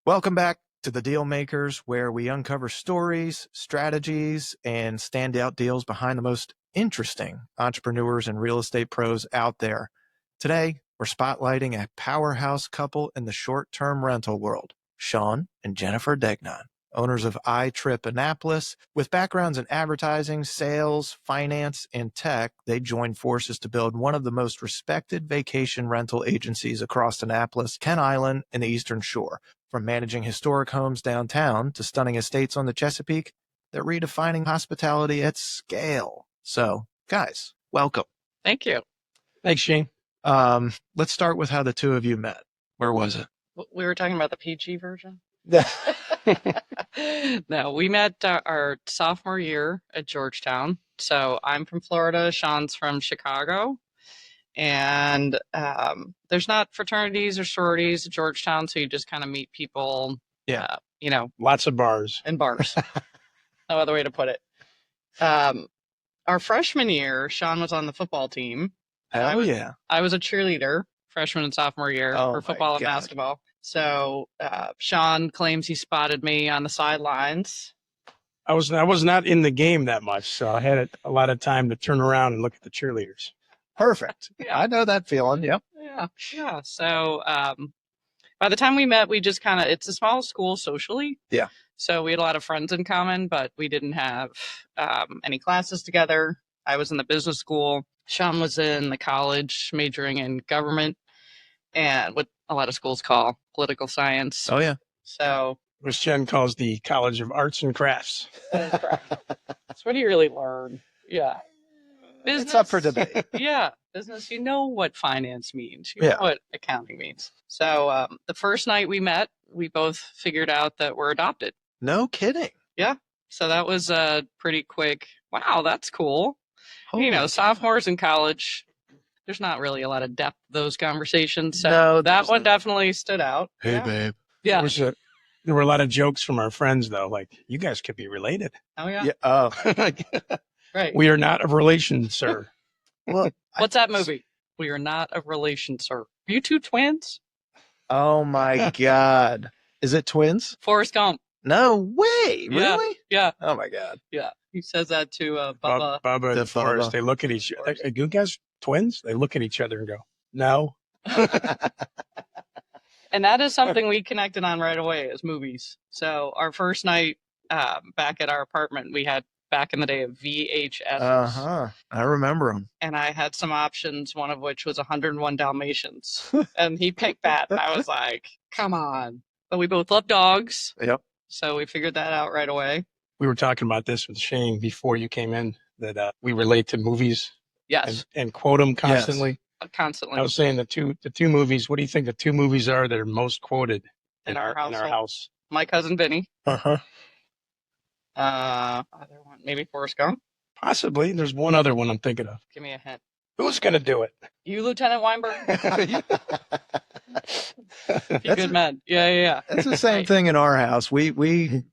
Welcome back to the Dealmakers, where we uncover stories, strategies, and standout deals behind the most interesting entrepreneurs and real estate pros out there. Today, we're spotlighting a powerhouse couple in the short-term rental world, Sean and Jennifer Degnan, owners of iTrip Annapolis. With backgrounds in advertising, sales, finance, and tech, they joined forces to build one of the most respected vacation rental agencies across Annapolis, Kent Island, and the Eastern Shore. From managing historic homes downtown to stunning estates on the Chesapeake, they're redefining hospitality at scale. So, guys, welcome. Thank you. Thanks, Shane. Let's start with how the two of you met. Where was it? We were talking about the PG version. No, we met our sophomore year at Georgetown. So I'm from Florida. Sean's from Chicago. And there's not fraternities or sororities at Georgetown, so you just kind of meet people, Lots of bars. in bars. No other way to put it. Our freshman year, Sean was on the football team. Hell yeah. I was a cheerleader freshman and sophomore year for football and basketball. So Sean claims he spotted me on the sidelines. I was not in the game that much, so I had a lot of time to turn around and look at the cheerleaders. Perfect. Yeah. I know that feeling. Yep. Yeah. So by the time we met, we just it's a small school socially. Yeah. So we had a lot of friends in common, but we didn't have any classes together. I was in the business school. Sean was in the college majoring in government and what a lot of schools call political science. Oh, yeah. So Which Jen calls the College of Arts and Crafts. that's what do you really learn? Yeah. Business, It's up for debate. Yeah. Business, you know what finance means. You know what accounting means. So the first night we met, we both figured out that we're adopted. No kidding. Yeah. So that was pretty quick. Wow, that's cool. Holy Sophomores in college, there's not really a lot of depth to those conversations. So No, that there's one not. definitely stood out. Hey, Yeah. babe. Yeah. There were a lot of jokes from our friends, though, like, you guys could be related. Oh, yeah. Yeah. Oh, Right. We are not of relation, sir. well, What's that movie? We are not of relation, sir. Are you two twins? Oh, my God. Is it twins? Forrest Gump. No way. Yeah. Really? Yeah. Oh, my God. Yeah. He says that to Bubba. Bubba The and Forrest, Bubba. they look at each other. Are you guys twins? They look at each other and go, no. And that is something we connected on right away is movies. So our first night back at our apartment, we had back in the day of VHS. Uh-huh. I remember them. And I had some options, one of which was 101 Dalmatians. And he picked that. And I was like, come on. But we both love dogs. Yep. So we figured that out right away. We were talking about this with Shane before you came in, that we relate to movies Yes, and quote them constantly. constantly. I was saying the two movies. What do you think the two movies are that are most quoted In our in our household. house? My cousin Vinny. Uh-huh. Other one, maybe Forrest Gump. Possibly. There's one other one I'm thinking of. Give me a hint. Who's going to do it? You, Lieutenant Weinberg? You That's- good man. Yeah. It's the same Right. thing in our house. We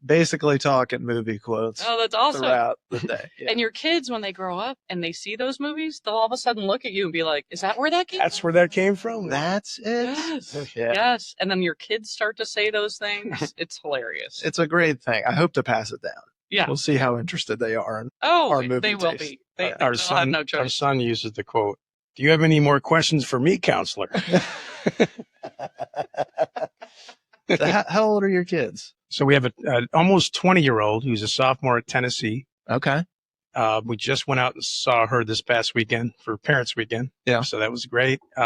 basically talk in movie quotes Oh, that's awesome. throughout the day. Yeah. And your kids, when they grow up and they see those movies, they'll all of a sudden look at you and be like, is that where that came That's where that came from. That's it. Yes. Yeah. Yes. And then your kids start to say those things. It's hilarious. It's a great thing. I hope to pass it down. Yeah. We'll see how interested they are in Oh, our movie they will taste. be. They Our they'll have no our choice. son uses the quote, "Do you have any more questions for me, counselor?" How old are your kids? So we have a almost 20-year-old who's a sophomore at Tennessee. Okay. We just went out and saw her this past weekend for Parents Weekend. Yeah. So that was great. We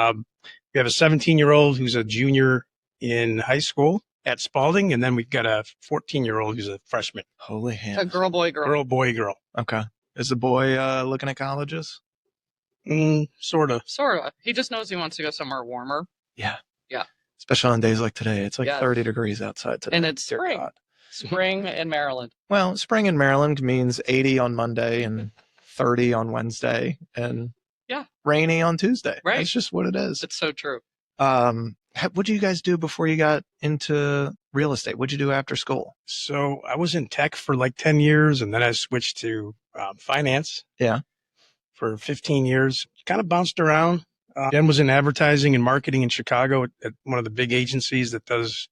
have a 17-year-old who's a junior in high school at Spalding, and then we've got a 14-year-old who's a freshman. Holy A ham. girl, boy, girl. Girl, boy, girl. Okay. Is the boy looking at colleges? Sort of. Sort of. He just knows he wants to go somewhere warmer. Yeah. Yeah. Especially on days like today. It's like Yeah. 30 degrees outside today. And it's Dear spring. God. Spring in Maryland. Well, spring in Maryland means 80 on Monday and 30 on Wednesday and Yeah. rainy on Tuesday. Right. That's just what it is. It's so true. What did you guys do before you got into real estate? What'd you do after school? So I was in tech for like 10 years, and then I switched to finance. Yeah. For 15 years. Kind of bounced around. Jen was in advertising and marketing in Chicago at one of the big agencies that does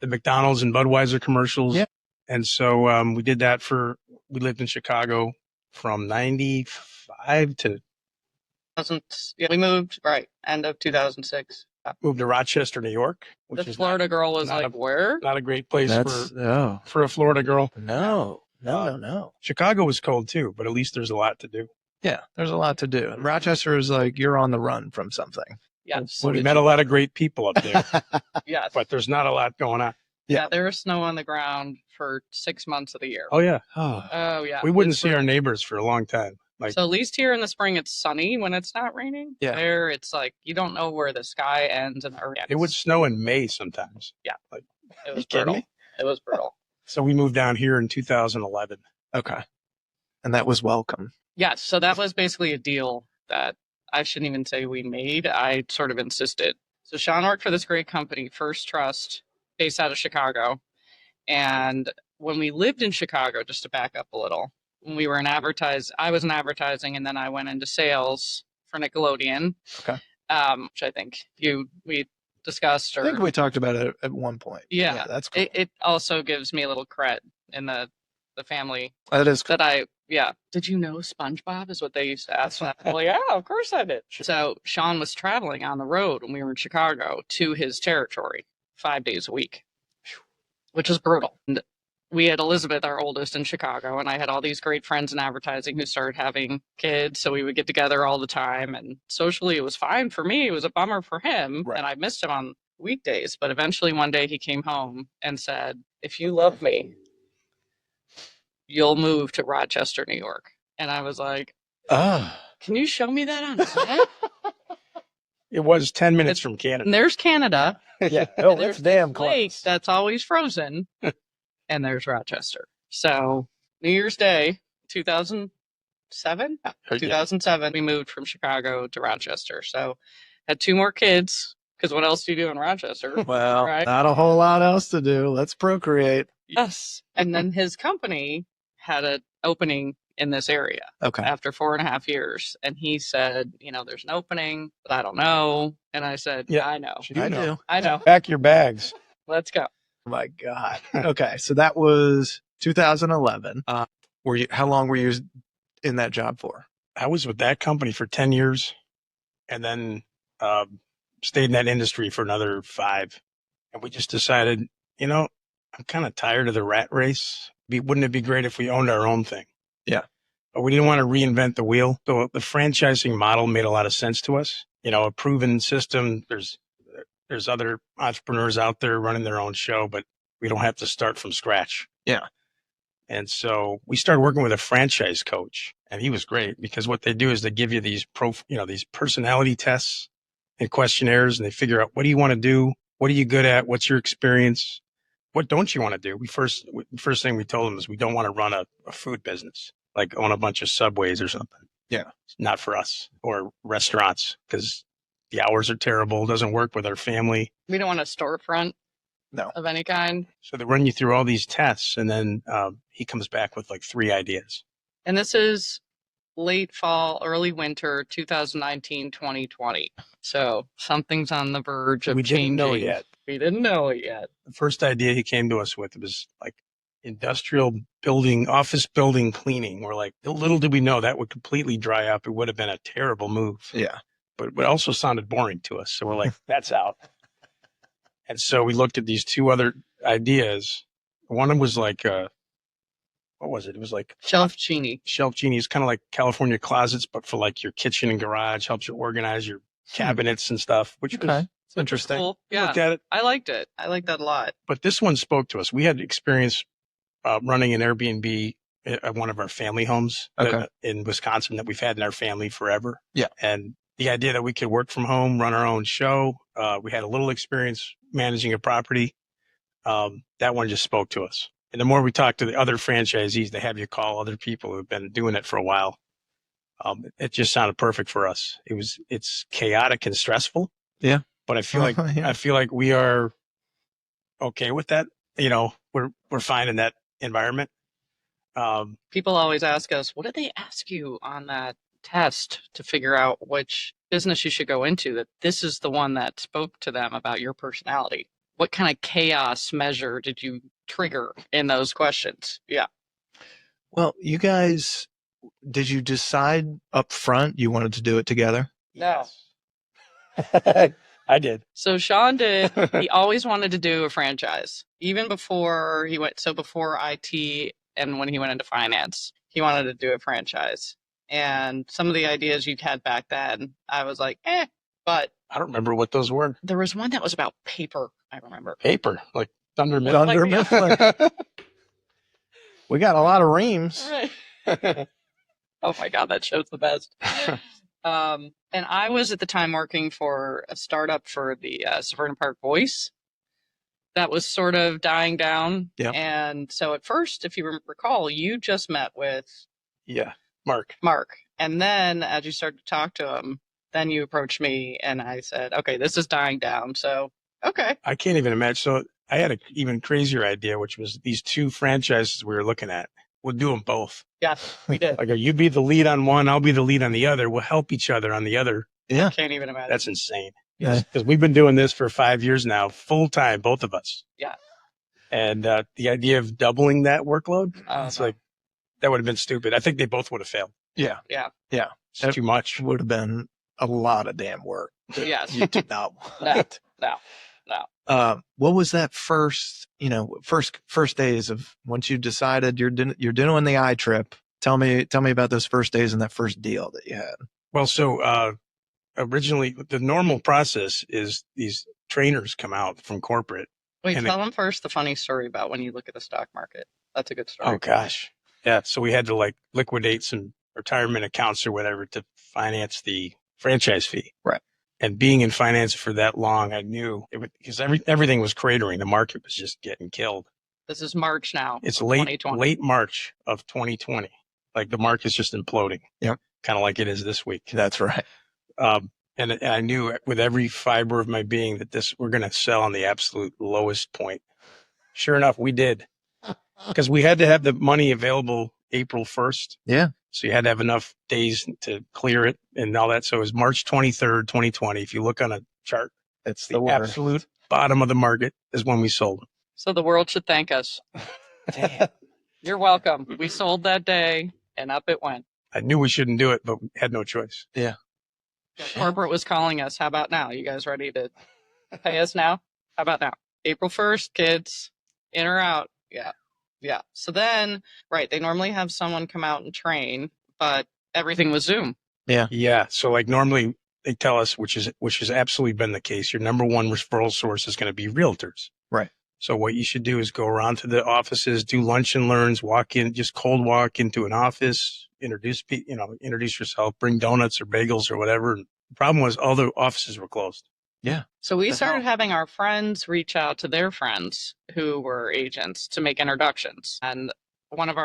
the McDonald's and Budweiser commercials. Yeah. And so we did that we lived in Chicago from 95 to we moved, right, end of 2006. moved to Rochester, New York, which The is Florida girl was not like, where? not a great place That's for a Florida girl. no. Chicago was cold too, but at least there's a lot to do. Yeah, there's a lot to do. And Rochester is like you're on the run from something. Yes. We met a lot of great people up there, Yes. but there's not a lot going on. Yeah, there was snow on the ground for 6 months of the year. Oh yeah. Oh, yeah. We wouldn't It's see our brutal. neighbors for a long time. Like, So at least here in the spring, it's sunny when it's not raining. Yeah. There, it's like you don't know where the sky ends and the earth ends. it would snow in May sometimes. Yeah. Like, It you was kidding brutal. me? It was brutal. So we moved down here in 2011. Okay. And that was welcome. Yes. So that was basically a deal that I shouldn't even say we made. I sort of insisted. So Sean worked for this great company, First Trust, based out of Chicago. And when we lived in Chicago, just to back up a little, when we were I was in advertising, and then I went into sales for Nickelodeon. Okay. Which I think we discussed. I think we talked about it at one point. Yeah. That's cool. It also gives me a little cred in the family That is cool. that did you know SpongeBob is what they used to ask? Well, yeah, of course I did. So Sean was traveling on the road when we were in Chicago to his territory 5 days a week, which is brutal. And we had Elizabeth, our oldest, in Chicago, and I had all these great friends in advertising who started having kids. So we would get together all the time, and socially it was fine for me. It was a bummer for him, Right. and I missed him on weekdays. But eventually one day he came home and said, "If you love me, you'll move to Rochester, New York." And I was like, can you show me that on a map? It was 10 minutes from Canada. And there's Canada. Yeah. and Oh, there's that's damn this lake close. that's always frozen. And there's Rochester. So New Year's Day, 2007? Yeah, 2007, we moved from Chicago to Rochester. So had 2 more kids, because what else do you do in Rochester? Well, Right. not a whole lot else to do. Let's procreate. Yes. And then his company had an opening in this area Okay. after 4.5 years. And he said, there's an opening, but I don't know. And I said, Yeah. I know. I do. I know. Pack your bags. Let's go. Oh my God. Okay. So that was 2011. How long were you in that job for? I was with that company for 10 years and then stayed in that industry for another 5. And we just decided, I'm kind of tired of the rat race. Wouldn't it be great if we owned our own thing? Yeah. But we didn't want to reinvent the wheel. So the franchising model made a lot of sense to us. A proven system. There's other entrepreneurs out there running their own show, but we don't have to start from scratch. Yeah. And so we started working with a franchise coach, and he was great because what they do is they give you these these personality tests and questionnaires, and they figure out what do you want to do? What are you good at? What's your experience? What don't you want to do? The first thing we told them is we don't want to run a food business, like own a bunch of Subways or something. Yeah. It's not for us, or restaurants, because the hours are terrible. It doesn't work with our family. We don't want a storefront of any kind. So they run you through all these tests, and then he comes back with like 3 ideas. And this is late fall, early winter, 2019, 2020. So something's on the verge of We changing. didn't know yet. We didn't know it yet. The first idea he came to us with was like industrial building, office building cleaning. We're like, little did we know that would completely dry up. It would have been a terrible move. Yeah. But it also sounded boring to us. So we're like, that's out. And so we looked at these 2 other ideas. One was like, what was it? It was like Shelf Genie. Shelf Genie is kind of like California Closets, but for like your kitchen and garage, helps you organize your cabinets and stuff, which was It's interesting. Cool. we Yeah, looked at it. I liked it. I liked that a lot. But this one spoke to us. We had experience running an Airbnb at one of our family homes in Wisconsin that we've had in our family forever. Yeah. And the idea that we could work from home, run our own show. We had a little experience managing a property. That one just spoke to us. And the more we talked to the other franchisees, they have you call other people who've been doing it for a while. It just sounded perfect for us. It's chaotic and stressful. Yeah. But I feel like Yeah. I feel like we are okay with that. We're fine in that environment. People always ask us, what did they ask you on that test to figure out which business you should go into? That this is the one that spoke to them about your personality. what kind of chaos measure did you trigger in those questions? Yeah. Well, you guys, did you decide up front you wanted to do it together? No. I did. So Sean did. He always wanted to do a franchise, even before he went. So before IT and when he went into finance, he wanted to do a franchise. And some of the ideas you had back then, I was like, but I don't remember what those were. there was one that was about paper. I remember. Paper, like Thunder Mifflin. Thunder Mifflin. We got a lot of reams. Right. Oh my God, that show's the best. And I was at the time working for a startup for the Severna Park Voice that was sort of dying down. Yep. And so at first, if you recall, you just met with Yeah, Mark. And then as you started to talk to him, then you approached me and I said, okay, this is dying down. So, okay. I can't even imagine. So I had an even crazier idea, which was these 2 franchises we were looking at. We'll do them both. Yeah, we did. Like, you be the lead on one, I'll be the lead on the other. We'll help each other on the other. Yeah. Can't even imagine. That's insane. Yeah. Because we've been doing this for 5 years now, full time, both of us. Yeah. And the idea of doubling that workload, it's no. like, that would have been stupid. I think they both would have failed. Yeah. Yeah. Yeah. It's too much. Would have been a lot of damn work. Yes. You did not want. No. What was that first days of once you decided you're doing the iTrip? Tell me about those first days and that first deal that you had. Well, so originally the normal process is these trainers come out from corporate. Wait, And tell them first the funny story about when you look at the stock market. That's a good story. Oh gosh. Yeah. So we had to like liquidate some retirement accounts or whatever to finance the franchise fee. Right. And being in finance for that long, I knew it would, because everything was cratering. The market was just getting killed. This is March now. It's 2020. late March of 2020. Like the market's just imploding. Yep. Kind of like it is this week. That's right. And I knew with every fiber of my being that we're going to sell on the absolute lowest point. Sure enough, we did. Because we had to have the money available April 1st. Yeah. So you had to have enough days to clear it and all that. So it was March 23rd, 2020. If you look on a chart, It's the absolute bottom of the market is when we sold them. So the world should thank us. Damn. You're welcome. We sold that day and up it went. I knew we shouldn't do it, but we had no choice. Yeah. Corporate was calling us. How about now? You guys ready to pay us now? How about now? April 1st, kids, in or out? Yeah. Yeah. So then, right, they normally have someone come out and train, but everything was Zoom. Yeah. So like normally they tell us, which has absolutely been the case, your number one referral source is going to be realtors. Right. So what you should do is go around to the offices, do lunch and learns, walk in, just cold walk into an office, introduce yourself, bring donuts or bagels or whatever. And the problem was all the offices were closed. Yeah. So we The started hell? having our friends reach out to their friends who were agents to make introductions. And one of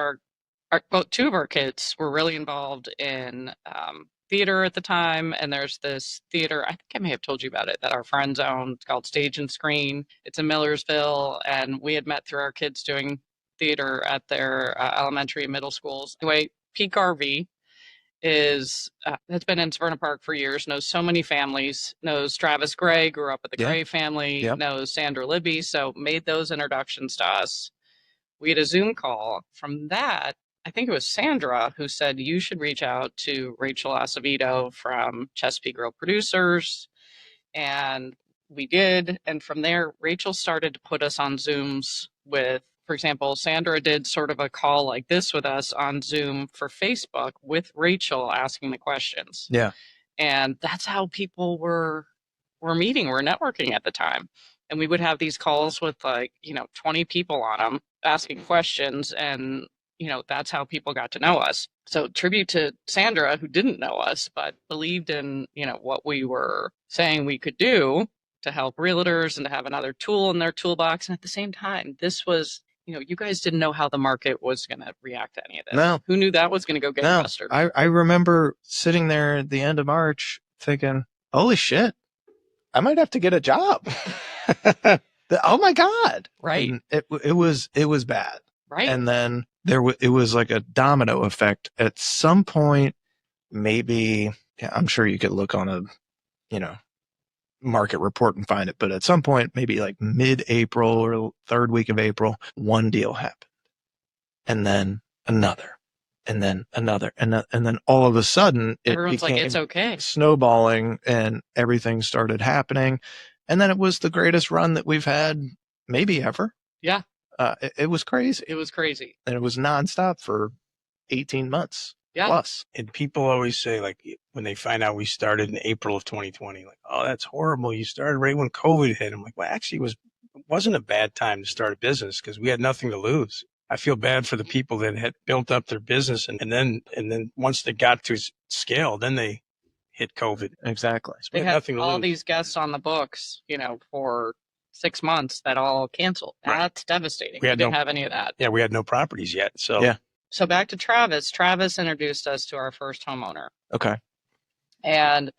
two of our kids were really involved in theater at the time. And there's this theater, I think I may have told you about it, that our friends own. It's called Stage and Screen. It's in Millersville. And we had met through our kids doing theater at their elementary and middle schools. Anyway, Peak RV has been in Severna Park for years, knows so many families, knows Travis Gray, grew up with the Yeah. Gray family, Yep. knows Sandra Libby, so made those introductions to us. We had a Zoom call. From that, I think it was Sandra who said, you should reach out to Rachel Acevedo from Chesapeake Grill Producers. And we did. And from there, Rachel started to put us on Zooms with, for example, Sandra did sort of a call like this with us on Zoom for Facebook with Rachel asking the questions. Yeah. And that's how people were meeting, were networking at the time. And we would have these calls with 20 people on them asking questions. And, that's how people got to know us. So tribute to Sandra, who didn't know us, but believed in, what we were saying we could do to help realtors and to have another tool in their toolbox. And at the same time, this was, you guys didn't know how the market was going to react to any of this. No. Who knew that was going to go get invested? I remember sitting there at the end of March thinking, holy shit, I might have to get a job. Oh my God. Right. And it was bad. Right. And then it was like a domino effect. At some point, maybe, I'm sure you could look on market report and find it, but at some point, maybe like mid-April or third week of April, one deal happened, and then another, and then another, and then all of a sudden it Everyone's like, became it's okay. snowballing, and everything started happening, and then it was the greatest run that we've had maybe ever. Yeah. It was crazy. It was crazy. And it was nonstop for 18 months plus. And people always say, like, when they find out we started in April of 2020, like, oh, that's horrible. You started right when COVID hit. I'm like, well, actually, it wasn't a bad time to start a business because we had nothing to lose. I feel bad for the people that had built up their business and then once they got to scale, then they hit COVID. Exactly. So we They had had nothing to all lose. these guests on the books, for 6 months that all canceled. Right. That's devastating. We We had didn't no- have any of that. Yeah, we had no properties yet. So Yeah. So back to Travis. Travis introduced us to our first homeowner. Okay. And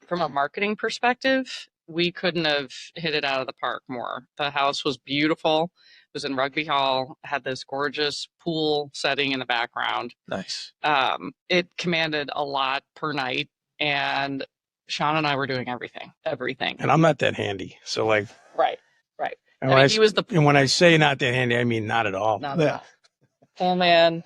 from a marketing perspective, we couldn't have hit it out of the park more. The house was beautiful. It was in Rugby Hall, had this gorgeous pool setting in the background. Nice. It commanded a lot per night, and Sean and I were doing everything. and I'm not that handy. So like, Right. and I when, mean, he was the and when I say not that handy, I mean not at all. not at all. Full man.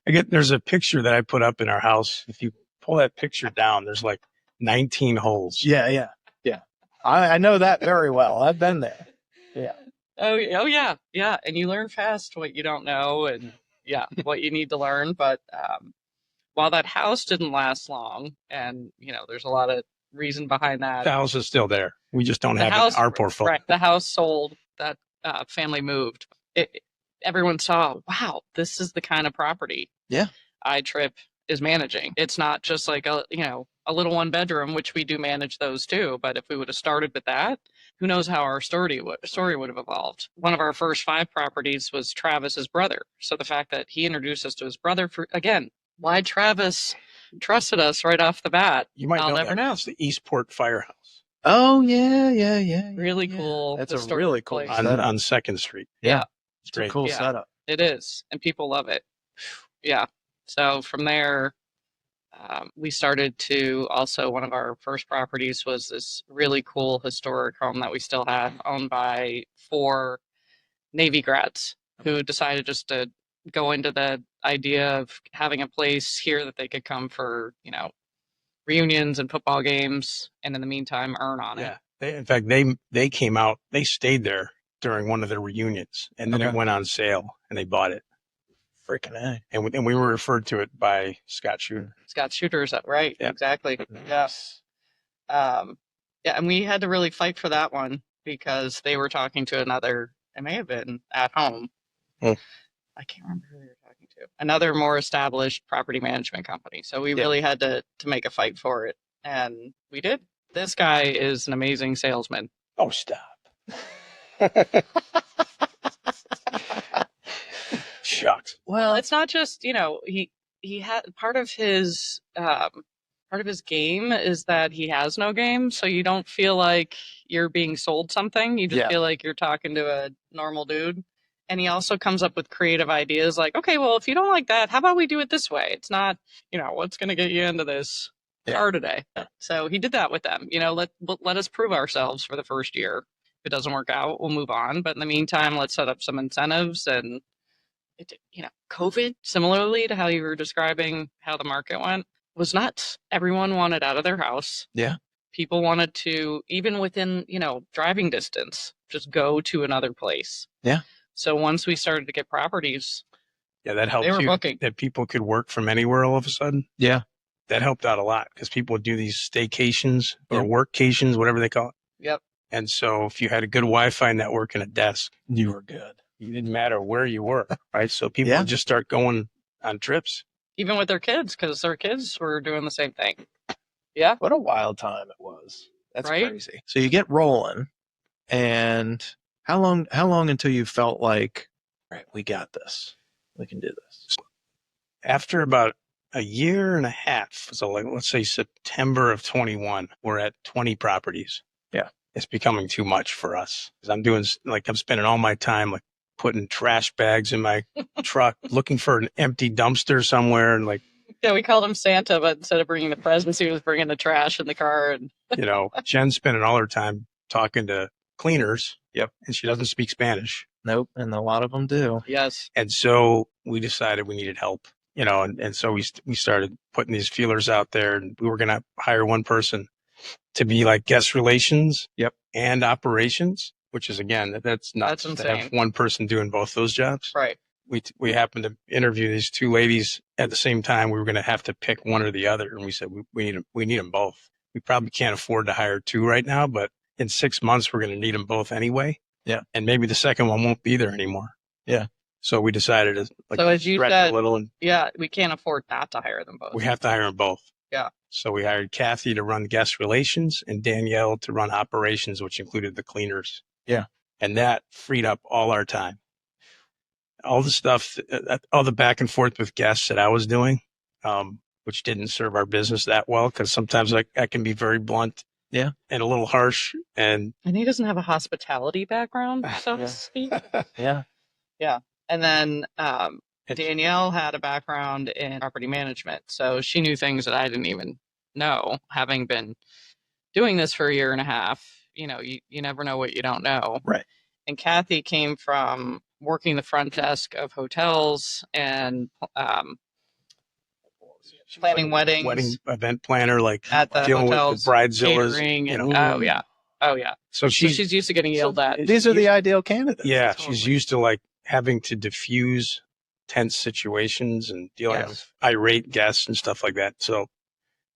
There's a picture that I put up in our house. If you pull that picture down, there's like 19 holes. Yeah. I know that very well. I've been there. Yeah. Oh yeah. And you learn fast what you don't know, and what you need to learn. But while that house didn't last long, and there's a lot of reason behind that. The house is still there. We just don't The have house- it in our portfolio. Right. The house sold. That family moved. Everyone saw, wow, this is the kind of property. Yeah. iTrip is managing. It's not just like a little one bedroom, which we do manage those too. But if we would have started with that, who knows how our story would have evolved. One of our first 5 properties was Travis's brother. So the fact that he introduced us to his brother, why Travis trusted us right off the bat, You might I'll know never that. know. It's the Eastport Firehouse Oh, yeah. Really cool. That's a historic really cool place. setup. on 2nd Street. Yeah. It's It's a great. cool Yeah. setup. It is, and people love it. Yeah. So from there, we started to also, one of our first properties was this really cool historic home that we still have, owned by 4 Navy grads who decided just to go into the idea of having a place here that they could come for, reunions and football games, and in the meantime earn on it. Yeah. In fact, they came out, they stayed there during one of their reunions, and then it Okay. went on sale and they bought it. Freaking A. And we were referred to it by Scott Shooter. Scott Shooter's right. Yeah. Exactly. Yeah. And we had to really fight for that one because they were talking to another, it may have been At Home. Hmm. I can't remember who they were talking to. Another more established property management company. So we Yeah. really had to make a fight for it. And we did. This guy is an amazing salesman. Oh, stop. Shucks. Well, it's not just, he had part of his game is that he has no game, so you don't feel like you're being sold something. You just Yeah. feel like you're talking to a normal dude. And he also comes up with creative ideas like, okay, well, if you don't like that, how about we do it this way? It's not, what's going to get you into this car today. So he did that with them. Let us prove ourselves for the first year. If it doesn't work out, we'll move on. But in the meantime, let's set up some incentives. And COVID, similarly to how you were describing how the market went, was nuts. Everyone wanted out of their house. Yeah. People wanted to, even within, driving distance, just go to another place. Yeah. So once we started to get properties, Yeah, that helped they were you. booking. That people could work from anywhere all of a sudden. Yeah. That helped out a lot because people would do these staycations or Yeah. workcations, whatever they call it. Yep. And so if you had a good Wi-Fi network and a desk, You were good. it didn't matter where you were, right? So people Yeah. would just start going on trips. Even with their kids, because their kids were doing the same thing. Yeah. What a wild time it was. That's Right? crazy. So you get rolling, and how long until you felt like, all right, we got this. We can do this. After about a year and a half, so like let's say September of 21, we're at 20 properties. Yeah. It's becoming too much for us because I'm spending all my time like putting trash bags in my truck, looking for an empty dumpster somewhere and like Yeah, we called him Santa, but instead of bringing the presents, he was bringing the trash in the car. And Jen's spending all her time talking to cleaners. Yep. And she doesn't speak Spanish. Nope. And a lot of them do. yes, And so we decided we needed help, and so we started putting these feelers out there, and we were going to hire one person to be like guest relations. Yep. And operations, which is, again, that's nuts That's to have insane. one person doing both those jobs. right. We happened to interview these two ladies at the same time. We were going to have to pick one or the other. And we said, we need them both. We probably can't afford to hire two right now, but in 6 months, we're going to need them both anyway. Yeah. And maybe the second one won't be there anymore. Yeah. So we decided to So as you stretch said, a little, and Yeah, we can't afford not to hire them both. we have to hire them both. Yeah. So we hired Kathy to run guest relations and Danielle to run operations, which included the cleaners. Yeah. And that freed up all our time. All the stuff, all the back and forth with guests that I was doing, which didn't serve our business that well, because sometimes I can be very blunt. Yeah. And a little harsh. And he doesn't have a hospitality background, so to Yeah. speak. Yeah. And then Danielle had a background in property management, so she knew things that I didn't even know, having been doing this for a year and a half. You never know what you don't know. Right. And Kathy came from working the front desk of hotels and planning weddings wedding event planner, like at the dealing with hotels, the bridezillas. catering, and oh yeah. So So she's used to getting yelled at. These are the ideal candidates. Yeah, Totally. she's used to like having to diffuse tense situations and dealing Yes. with irate guests and stuff like that. So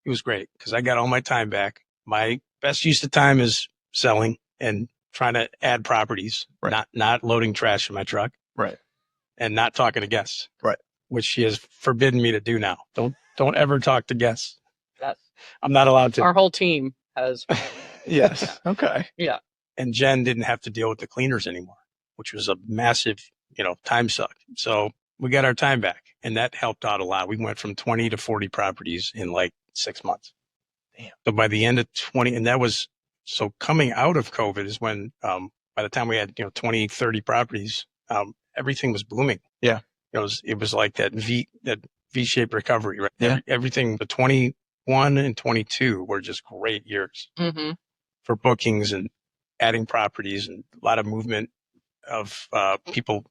it was great because I got all my time back. My best use of time is selling and trying to add properties, Right. not loading trash in my truck, Right. and not talking to guests. Right. Which she has forbidden me to do now. Don't ever talk to guests. Yes. I'm not allowed to. Our whole team has. Yes. Okay. Yeah. And Jen didn't have to deal with the cleaners anymore, which was a massive, time suck. So we got our time back, and that helped out a lot. We went from 20 to 40 properties in like 6 months. Damn. So by the end of 20, and that was, so coming out of COVID is when, by the time we had, 20, 30 properties, everything was blooming. Yeah. It was like that V-shaped recovery, right? Yeah. Everything, the 21 and 22 were just great years Mm-hmm. for bookings and adding properties, and a lot of movement of people,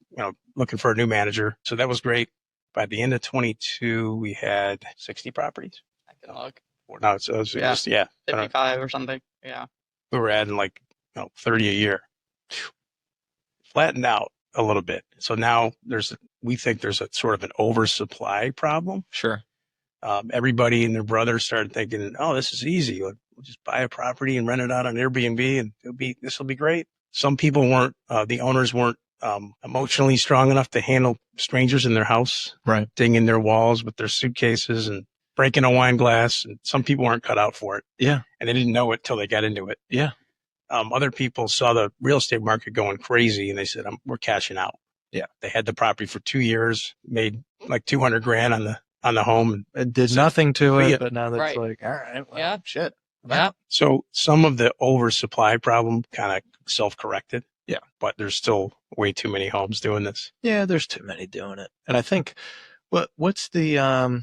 looking for a new manager. So that was great. By the end of 22, we had 60 properties. I can look. No, it was Yeah. just, I don't know. 55 or something. Yeah. We were adding like 30 a year. Flattened out a little bit. So now we think there's a sort of an oversupply problem. Sure. Everybody and their brother started thinking, oh, this is easy. We'll just buy a property and rent it out on Airbnb, and this will be great. Some people weren't, the owners weren't emotionally strong enough to handle strangers in their house, Right. dinging their walls with their suitcases and breaking a wine glass. And some people weren't cut out for it. Yeah. And they didn't know it till they got into it. Yeah. Other people saw the real estate market going crazy, and they said, we're cashing out. Yeah. They had the property for 2 years, made like $200,000 on the home. It did nothing to it, Yeah. but now that's Right. like, all right, well, Yeah. shit. Yeah. So some of the oversupply problem kind of self-corrected. Yeah. But there's still way too many homes doing this. Yeah, there's too many doing it. And I think what's the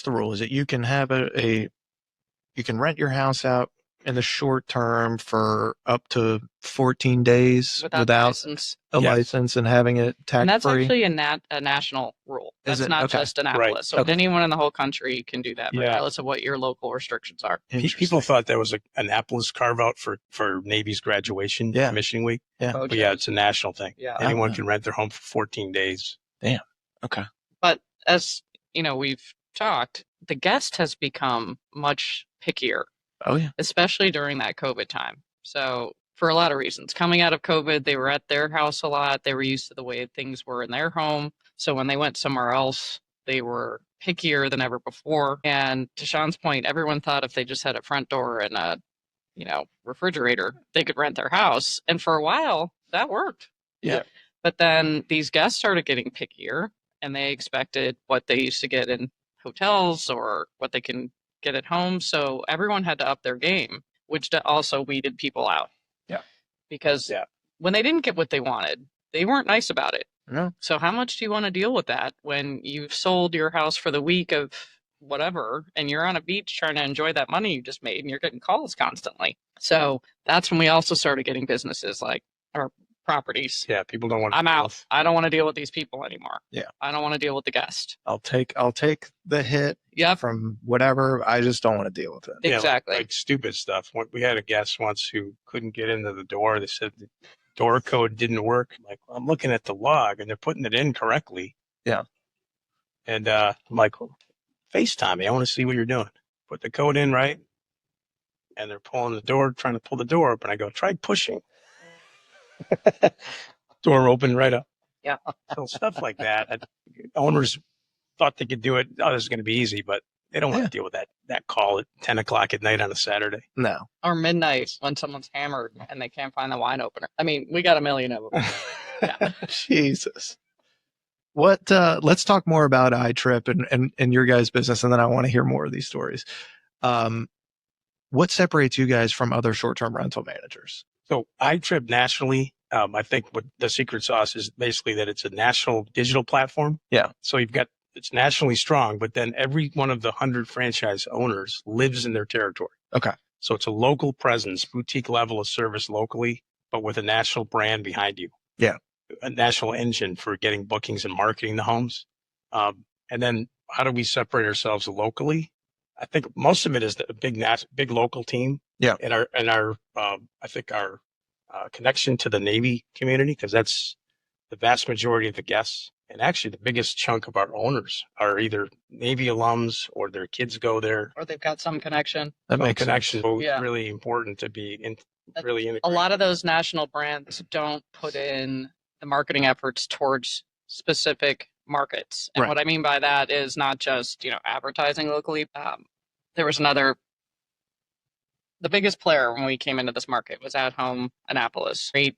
rule? Is it you can have you can rent your house out in the short term for up to 14 days without license. a Yes. license and having it And that's tax-free? actually a national rule. Is That's it? not Okay. just Annapolis. Right. So Okay. anyone in the whole country can do that, Yeah. regardless of what your local restrictions are. People thought that was an Annapolis carve out for Navy's graduation Yeah. commissioning week. Yeah. Oh, But yeah, it's a national thing. Yeah. Anyone can rent their home for 14 days. Okay. But as we've talked, the guest has become much pickier, Oh, yeah. especially during that COVID time. So for a lot of reasons, coming out of COVID, they were at their house a lot. They were used to the way things were in their home. So when they went somewhere else, they were pickier than ever before. And to Sean's point, everyone thought if they just had a front door and a, refrigerator, they could rent their house. And for a while, that worked. Yeah. But then these guests started getting pickier, and they expected what they used to get in hotels or what they can get at home. So everyone had to up their game, which also weeded people out. Yeah. Because Yeah. when they didn't get what they wanted, they weren't nice about it. No. So how much do you want to deal with that when you've sold your house for the week of whatever, and you're on a beach trying to enjoy that money you just made, and you're getting calls constantly. So that's when we also started getting businesses like our properties. Yeah, people don't want to. I'm out. I don't want to deal with these people anymore. Yeah. I don't want to deal with the guest. I'll take the hit Yep. from whatever. I just don't want to deal with it. Yeah, Exactly. like stupid stuff. We had a guest once who couldn't get into the door. They said the door code didn't work. I'm like, I'm looking at the log and they're putting it in correctly. Yeah. And I'm like, FaceTime me. I want to see what you're doing. Put the code in right. And they're pulling the door, trying to pull the door up. And I go, try pushing. Door opened right up. Yeah. So stuff like that. Owners thought they could do it. Oh, this is going to be easy, but they don't want to deal with that call at 10 o'clock at night on a Saturday. No. Or midnight when someone's hammered and they can't find the wine opener. I mean, we got a million of them. Yeah. Jesus. What? Let's talk more about iTrip and your guys' business, and then I want to hear more of these stories. What separates you guys from other short-term rental managers? So iTrip nationally, I think what the secret sauce is basically that it's a national digital platform. Yeah. So it's nationally strong, but then every one of the 100 franchise owners lives in their territory. Okay. So it's a local presence, boutique level of service locally, but with a national brand behind you. Yeah. A national engine for getting bookings and marketing the homes. And then how do we separate ourselves locally? I think most of it is the big local team. Yeah. And our I think our connection to the Navy community, because that's the vast majority of the guests. And actually the biggest chunk of our owners are either Navy alums or their kids go there. Or they've got some connection. That makes connection. sense. So it's really important to be really integrated. A lot of those national brands don't put in the marketing efforts towards specific markets. And what I mean by that is not just, advertising locally. There was the biggest player when we came into this market was At Home Annapolis, great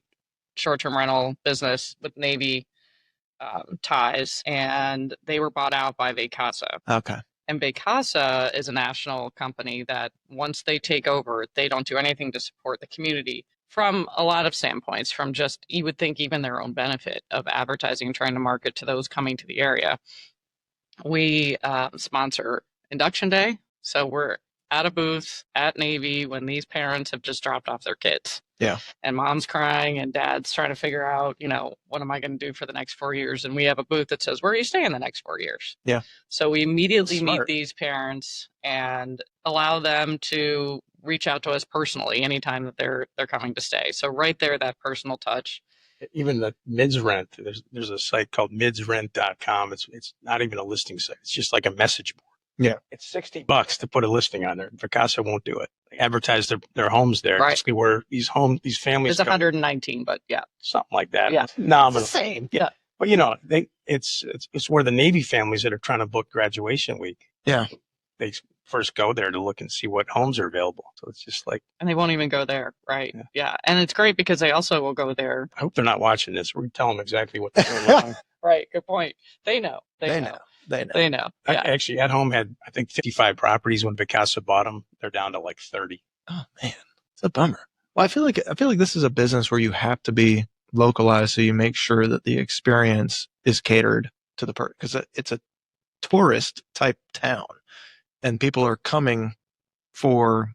short-term rental business with Navy ties, and they were bought out by Vacasa. Okay. And Vacasa is a national company that once they take over, they don't do anything to support the community from a lot of standpoints, from just, you would think, even their own benefit of advertising and trying to market to those coming to the area. We sponsor Induction Day. So we're at a booth at Navy when these parents have just dropped off their kids. Yeah. And mom's crying and dad's trying to figure out, what am I going to do for the next 4 years? And we have a booth that says, where are you staying the next 4 years? Yeah. So we immediately meet these parents and allow them to reach out to us personally anytime that they're coming to stay. So right there, that personal touch. Even the Mids Rent, there's a site called midsrent.com. It's not even a listing site. It's just like a message board. Yeah. It's $60 to put a listing on there. Vacasa won't do it. They advertise their homes there. Right. Basically where these families There's 119, but yeah. Something like that. Yeah. It's nominal. It's the same. Yeah. But it's where the Navy families that are trying to book graduation week. Yeah. They first go there to look and see what homes are available. So it's just like. And they won't even go there. Right. Yeah. And it's great because they also will go there. I hope they're not watching this. We're going to tell them exactly what they're doing. Right. Good point. They know. They know. Yeah. Actually, At Home had, I think, 55 properties when Vacasa bought them. They're down to like 30. Oh man, it's a bummer. Well, I feel like this is a business where you have to be localized, so you make sure that the experience is catered to the person, because it's a tourist type town, and people are coming for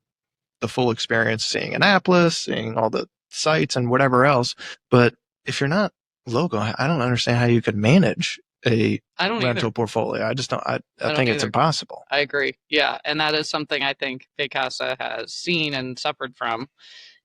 the full experience, seeing Annapolis, seeing all the sites and whatever else. But if you're not local, I don't understand how you could manage a rental portfolio. I just don't. I think it's impossible. I agree. Yeah, and that is something I think Vacasa has seen and suffered from,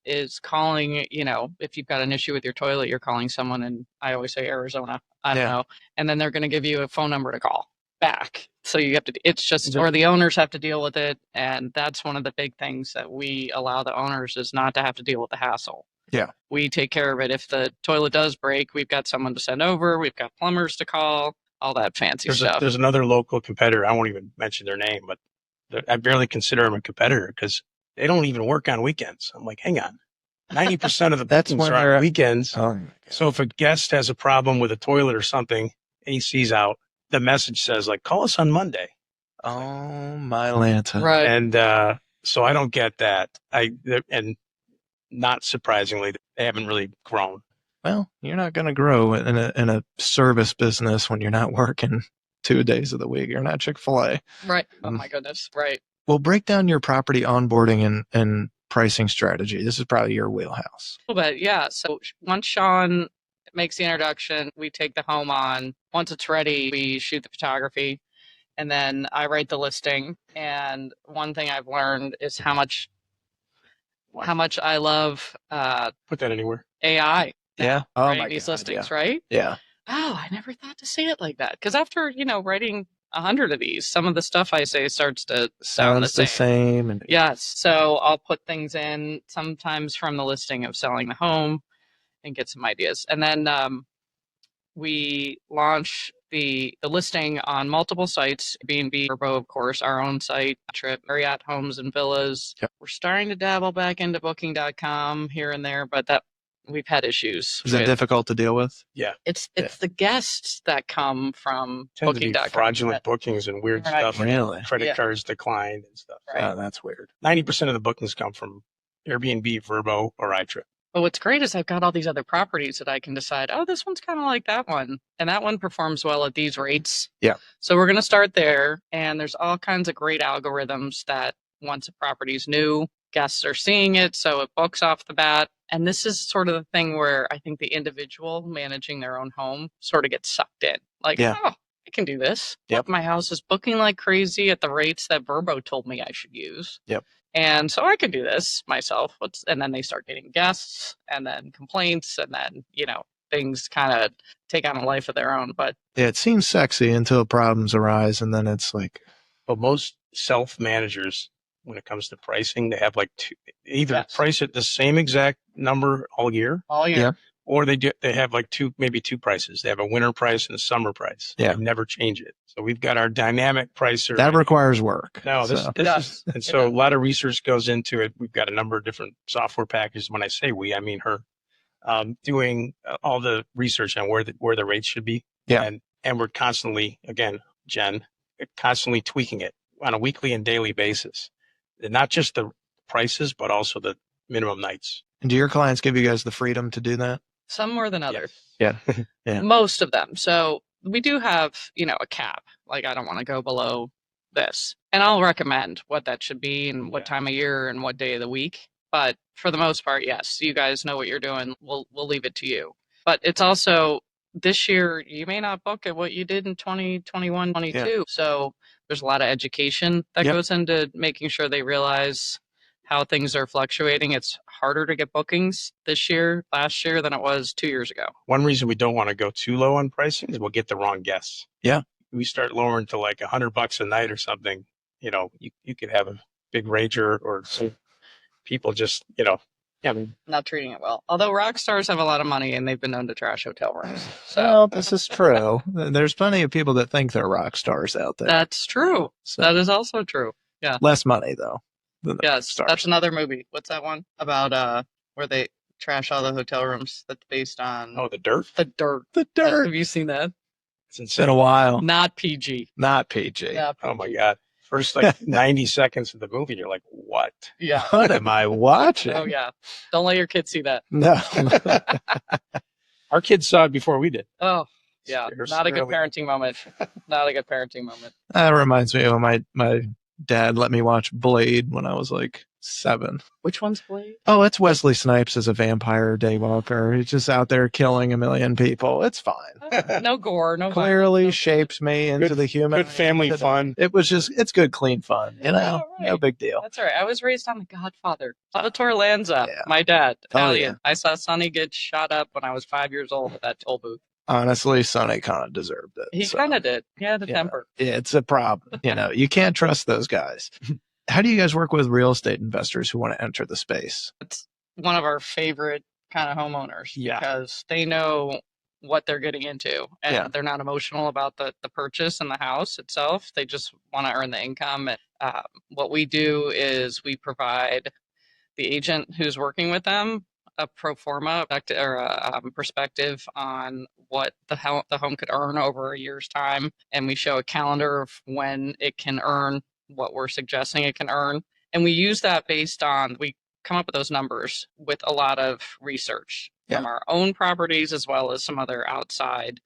is calling. If you've got an issue with your toilet, you're calling someone in, I always say, Arizona. I don't know, and then they're going to give you a phone number to call back. So you have to. It's just, or the owners have to deal with it, and that's one of the big things that we allow the owners, is not to have to deal with the hassle. Yeah. We take care of it. If the toilet does break, we've got someone to send over. We've got plumbers to call, all that fancy stuff. There's another local competitor. I won't even mention their name, but I barely consider them a competitor because they don't even work on weekends. I'm like, hang on. 90% of the bookings are on weekends. Oh my God. So if a guest has a problem with a toilet or something, AC's out, the message says, like, call us on Monday. Oh, my Lanta. Right. And so I don't get that. And not surprisingly, they haven't really grown. Well, you're not going to grow in a service business when you're not working 2 days of the week. You're not Chick-fil-A. Right. Oh my goodness. Right. Well, break down your property onboarding and pricing strategy. This is probably your wheelhouse. A little bit, yeah. So once Sean makes the introduction, we take the home on. Once it's ready, we shoot the photography, and then I write the listing. And one thing I've learned is how much I love Put that anywhere. AI. Yeah. Oh Writing my these God, listings, yeah. right? Yeah. Oh, I never thought to say it like that. Because after, writing 100 of these, some of the stuff I say starts to sound the Sounds same. And Yes. So I'll put things in sometimes from the listing of selling the home and get some ideas. And then we launch the listing on multiple sites, B&B, Verbo, of course, our own site, iTrip, Marriott Homes and Villas. Yep. We're starting to dabble back into booking.com here and there, but that we've had issues. Is it difficult to deal with? Yeah. It's the guests that come from Tend to be booking.com. fraudulent bookings and weird Right. stuff. Really? Credit cards declined and stuff. Right. Oh, that's weird. 90% of the bookings come from Airbnb, Verbo, or iTrip. But what's great is I've got all these other properties that I can decide, oh, this one's kind of like that one. And that one performs well at these rates. Yeah. So we're going to start there. And there's all kinds of great algorithms that once a property's new, guests are seeing it. So it books off the bat. And this is sort of the thing where I think the individual managing their own home sort of gets sucked in. Like, Yeah. oh, I can do this. Yep. Look, my house is booking like crazy at the rates that Verbo told me I should use. Yep. And so I could do this myself. And then they start getting guests and then complaints and then, things kind of take on a life of their own. But Yeah, it seems sexy until problems arise, and then it's like, But most self-managers, when it comes to pricing, they have like either Yes. price it the same exact number all year, all year, Yeah. or they have like maybe two prices. They have a winter price and a summer price. Yeah. They never change it. So we've got our dynamic pricer. that requires work. No, this So, is, and so a lot of research goes into it. We've got a number of different software packages. When I say we, I mean her, doing all the research on where the rates should be. Yeah. And we're constantly, again, Jen, constantly tweaking it on a weekly and daily basis. And not just the prices, but also the minimum nights. and do your clients give you guys the freedom to do that? some more than others. Yeah. Yeah. Most of them. So we do have, a cap. Like I don't want to go below this. And I'll recommend what that should be and what Yeah. time of year and what day of the week. But for the most part, yes, you guys know what you're doing. We'll leave it to you. But it's also this year, you may not book at what you did in 2021, 22. Yeah. So there's a lot of education that Yep. goes into making sure they realize how things are fluctuating. It's harder to get bookings last year than it was 2 years ago. One reason we don't want to go too low on pricing is we'll get the wrong guests. Yeah. We start lowering to like $100 a night or something. You could have a big rager or people just, Not treating it well. Although rock stars have a lot of money and they've been known to trash hotel rooms. So Well, this is true. There's plenty of people that think they're rock stars out there. that's true. So, That is also true. less money though. Than the rock Yes, stars. that's another movie. What's that one about? Where they trash all the hotel rooms. That's based on oh, the dirt. The Dirt. the dirt. Have you seen that? It's It's been a insane. while. Not PG. Not PG. Not Oh my PG. God. First like 90 seconds of the movie, you're like, what? Yeah. What am I watching? Oh yeah. Don't let your kids see that. No. Our kids saw it before we did. Oh yeah. They're Not a good really- parenting moment. Not a good parenting moment. That reminds me of my dad let me watch Blade when I was like 7. Which one's Blade? Oh, it's Wesley Snipes as a vampire daywalker. He's just out there killing a million people. It's fine. No gore. No. Clearly violence, no- shapes me into Good- the human. Good family fun. It was just, it's good, clean fun. You know, Oh, no right. big deal. That's all right. I was raised on The Godfather. Salvatore Lanza, Yeah. my dad, Oh, Italian. I saw Sonny get shot up when I was 5 years old at that toll booth. Honestly, Sonny kind of deserved it. He so, kind of did. He had a Yeah. temper. It's a problem. You can't trust those guys. How do you guys work with real estate investors who want to enter the space? It's one of our favorite kind of homeowners Yeah. because they know what they're getting into and Yeah. they're not emotional about the purchase and the house itself. They just want to earn the income. And, what we do is we provide the agent who's working with them a pro forma or a perspective on what the home could earn over a year's time. And we show a calendar of when it can earn what we're suggesting it can earn. And we use that based on, we come up with those numbers with a lot of research from our own properties as well as some other outside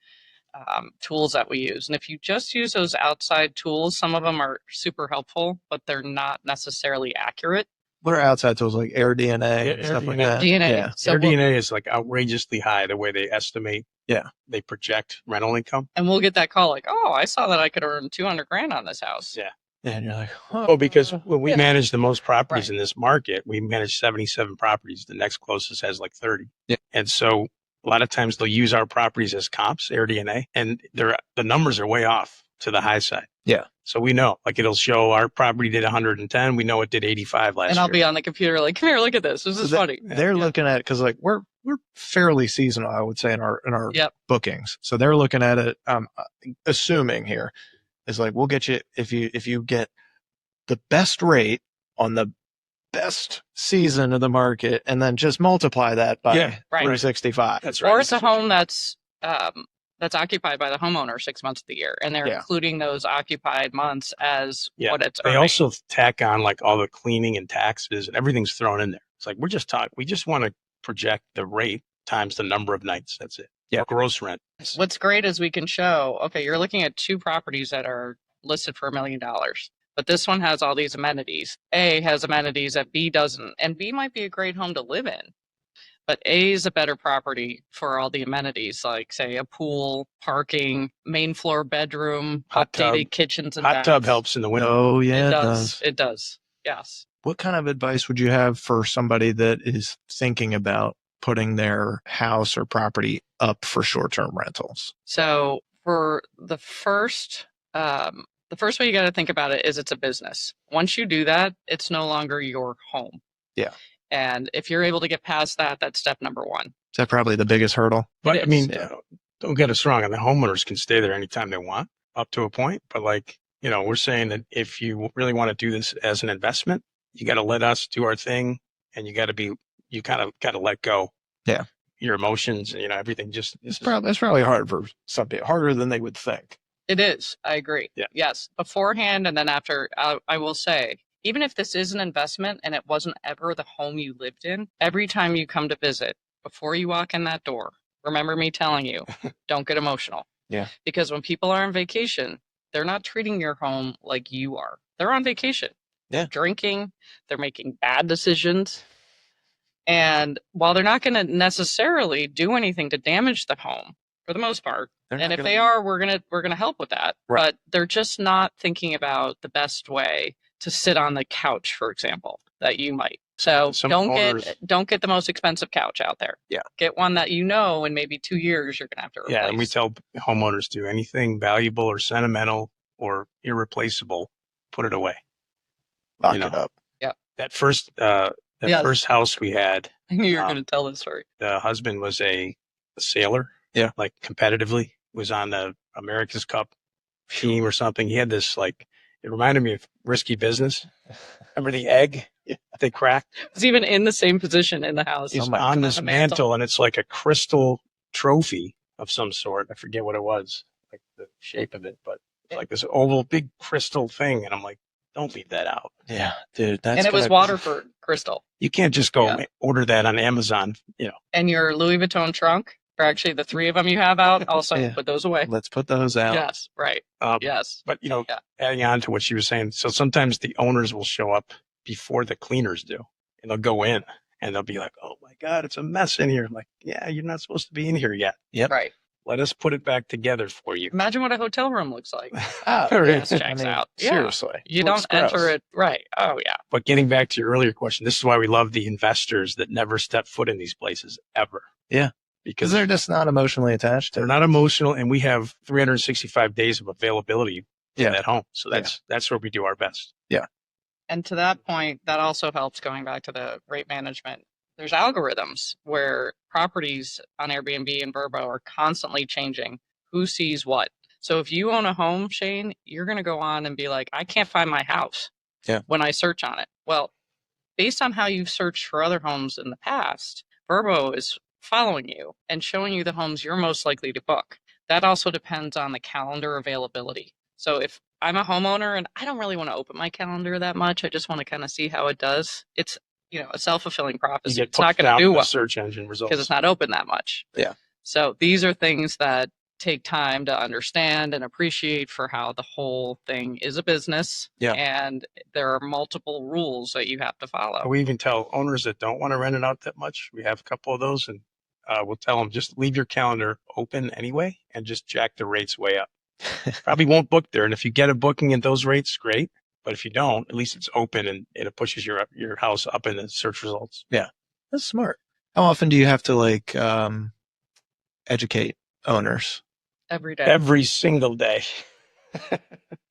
tools that we use. And if you just use those outside tools, some of them are super helpful, but they're not necessarily accurate. What are outside tools like Air DNA and stuff like that? DNA. Yeah. So Their DNA is like outrageously high the way they estimate. Yeah. They project rental income. and we'll get that call like, oh, I saw that I could earn 200 grand on this house. Yeah. And you're like, oh, Well, because when we Yeah. manage the most properties Right. in this market, we manage 77 properties. The next closest has like 30. Yeah. And so a lot of times they'll use our properties as comps, Air DNA, and the numbers are way off to the high side. Yeah. So we know, like it'll show our property did 110. We know it did 85 last And I'll year. be on the computer like, come here, look at this. This is funny. they're looking at it because like we're fairly seasonal, I would say, in our Yep. bookings. So they're looking at it. Assuming here is like we'll get you if you get the best rate on the best season of the market, and then just multiply that by Yeah, right. 365. That's right. Or it's a home that's occupied by the homeowner 6 months of the year, and they're Yeah. including those occupied months as Yeah. what it's They earning. also tack on like all the cleaning and taxes and everything's thrown in there. It's like we just want to project the rate times the number of nights. That's it. Yeah. Gross rent. What's great is we can show, okay, you're looking at 2 properties that are listed for $1 million, but this one has all these amenities. A has amenities that B doesn't, and B might be a great home to live in, but A is a better property for all the amenities, like say a pool, parking, main floor bedroom, Hot tub. updated kitchens and Hot tub baths. helps in the winter. Oh yeah, It it does. does. It does. Yes. What kind of advice would you have for somebody that is thinking about putting their house or property up for short-term rentals? So for the first way you got to think about it is it's a business. Once you do that, it's no longer your home. Yeah. And if you're able to get past that, that's step number 1. Is that probably the biggest hurdle? But It I mean, is, yeah. don't get us wrong. And the homeowners can stay there anytime they want up to a point. But like, we're saying that if you really want to do this as an investment, you got to let us do our thing, and you kind of got to let go. Yeah. Your emotions, everything It's probably hard for some people, harder than they would think. It is. I agree. Yeah. Yes. Beforehand and then after, I will say, even if this is an investment and it wasn't ever the home you lived in, every time you come to visit, before you walk in that door, remember me telling you, don't get emotional. Yeah. Because when people are on vacation, they're not treating your home like you are. They're on vacation. Yeah. Drinking, they're making bad decisions. And while they're not going to necessarily do anything to damage the home, for the most part, They're not and if gonna- they are, we're gonna help with that. Right. But they're just not thinking about the best way to sit on the couch, for example, that you might. So Some don't owners- get the most expensive couch out there. Yeah. Get one that in maybe 2 years you're gonna have to replace. Yeah, and we tell homeowners do anything valuable or sentimental or irreplaceable, put it away. Lock you know. it up. That first Yes. first house we had, I knew you were gonna tell this story. the husband was a sailor. Yeah. Like competitively, was on the America's Cup team or something. He had this it reminded me of Risky Business. Remember the egg they cracked? It's even in the same position in the house. He's my on this God. Mantle. mantle, and it's like a crystal trophy of some sort. I forget what it was, like the shape of it, but it's like this oval, big crystal thing. And I'm like, don't leave that out. Yeah, dude. That's And it was gonna- Waterford crystal. You can't just go Yeah. order that on Amazon. And your Louis Vuitton trunk, or actually the 3 of them you have out, also Yeah. put those away. Let's put those out. Yes, right. Yes. But Yeah. adding on to what she was saying, so sometimes the owners will show up before the cleaners do, and they'll go in and they'll be like, "Oh my God, it's a mess in here." I'm like, yeah, you're not supposed to be in here yet. Yep. Right. Let us put it back together for you. Imagine what a hotel room looks like. Ah, Yes, I checks mean, out. Yeah. Seriously. You Looks don't enter gross. it. Right. Oh, yeah. But getting back to your earlier question, this is why we love the investors that never step foot in these places ever. Yeah. Because Because they're just not emotionally attached to they're it. not emotional, and we have 365 days of availability for Yeah. that home. So that's where we do our best. And to that point, that also helps going back to the rate management. There's algorithms where properties on Airbnb and Vrbo are constantly changing who sees what. So if you own a home, Shane, you're going to go on and be like, I can't find my house when I search on it. Well, based on how you've searched for other homes in the past, Vrbo is following you and showing you the homes you're most likely to book. That also depends on the calendar availability. So if I'm a homeowner and I don't really want to open my calendar that much, I just want to kind of see how it does. It's, a self-fulfilling You prophecy. get It's not put going down to in do the well search engine results. because it's not open that much. Yeah. So these are things that take time to understand and appreciate for how the whole thing is a business. Yeah. And there are multiple rules that you have to follow. We even tell owners that don't want to rent it out that much. We have a couple of those, and we'll tell them just leave your calendar open anyway and just jack the rates way up. Probably won't book there. And if you get a booking at those rates, great. But if you don't, at least it's open and it pushes your house up in the search results. Yeah. That's smart. How often do you have to like educate owners? Every day. Every single day.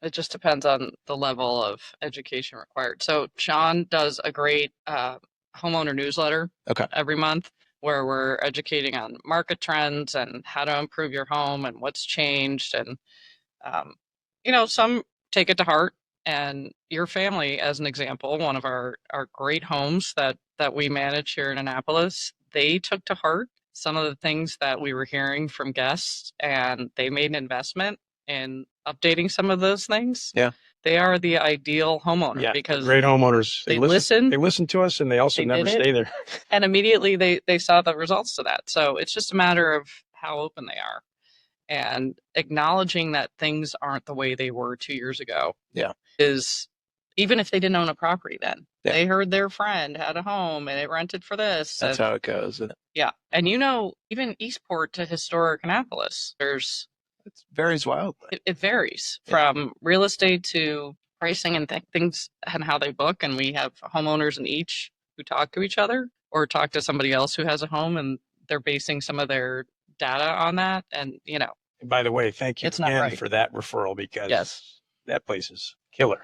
It just depends on the level of education required. So Sean does a great homeowner newsletter every month where we're educating on market trends and how to improve your home and what's changed. And, some take it to heart. And your family, as an example, one of our great homes that we manage here in Annapolis, they took to heart some of the things that we were hearing from guests, and they made an investment in updating some of those things. Yeah. They are the ideal homeowner because great homeowners. They listen. They listen to us, and they also never stay there. And immediately they saw the results to that. So it's just a matter of how open they are and acknowledging that things aren't the way they were 2 years ago. Yeah. Is even if they didn't own a property then. Yeah. They heard their friend had a home and it rented for this. That's how it goes. Isn't it? Yeah. And even Eastport to historic Annapolis, it varies wildly. It varies from real estate to pricing and things and how they book. And we have homeowners in each who talk to each other or talk to somebody else who has a home, and they're basing some of their data on that. And, And by the way, thank you again for that referral, because that place is killer.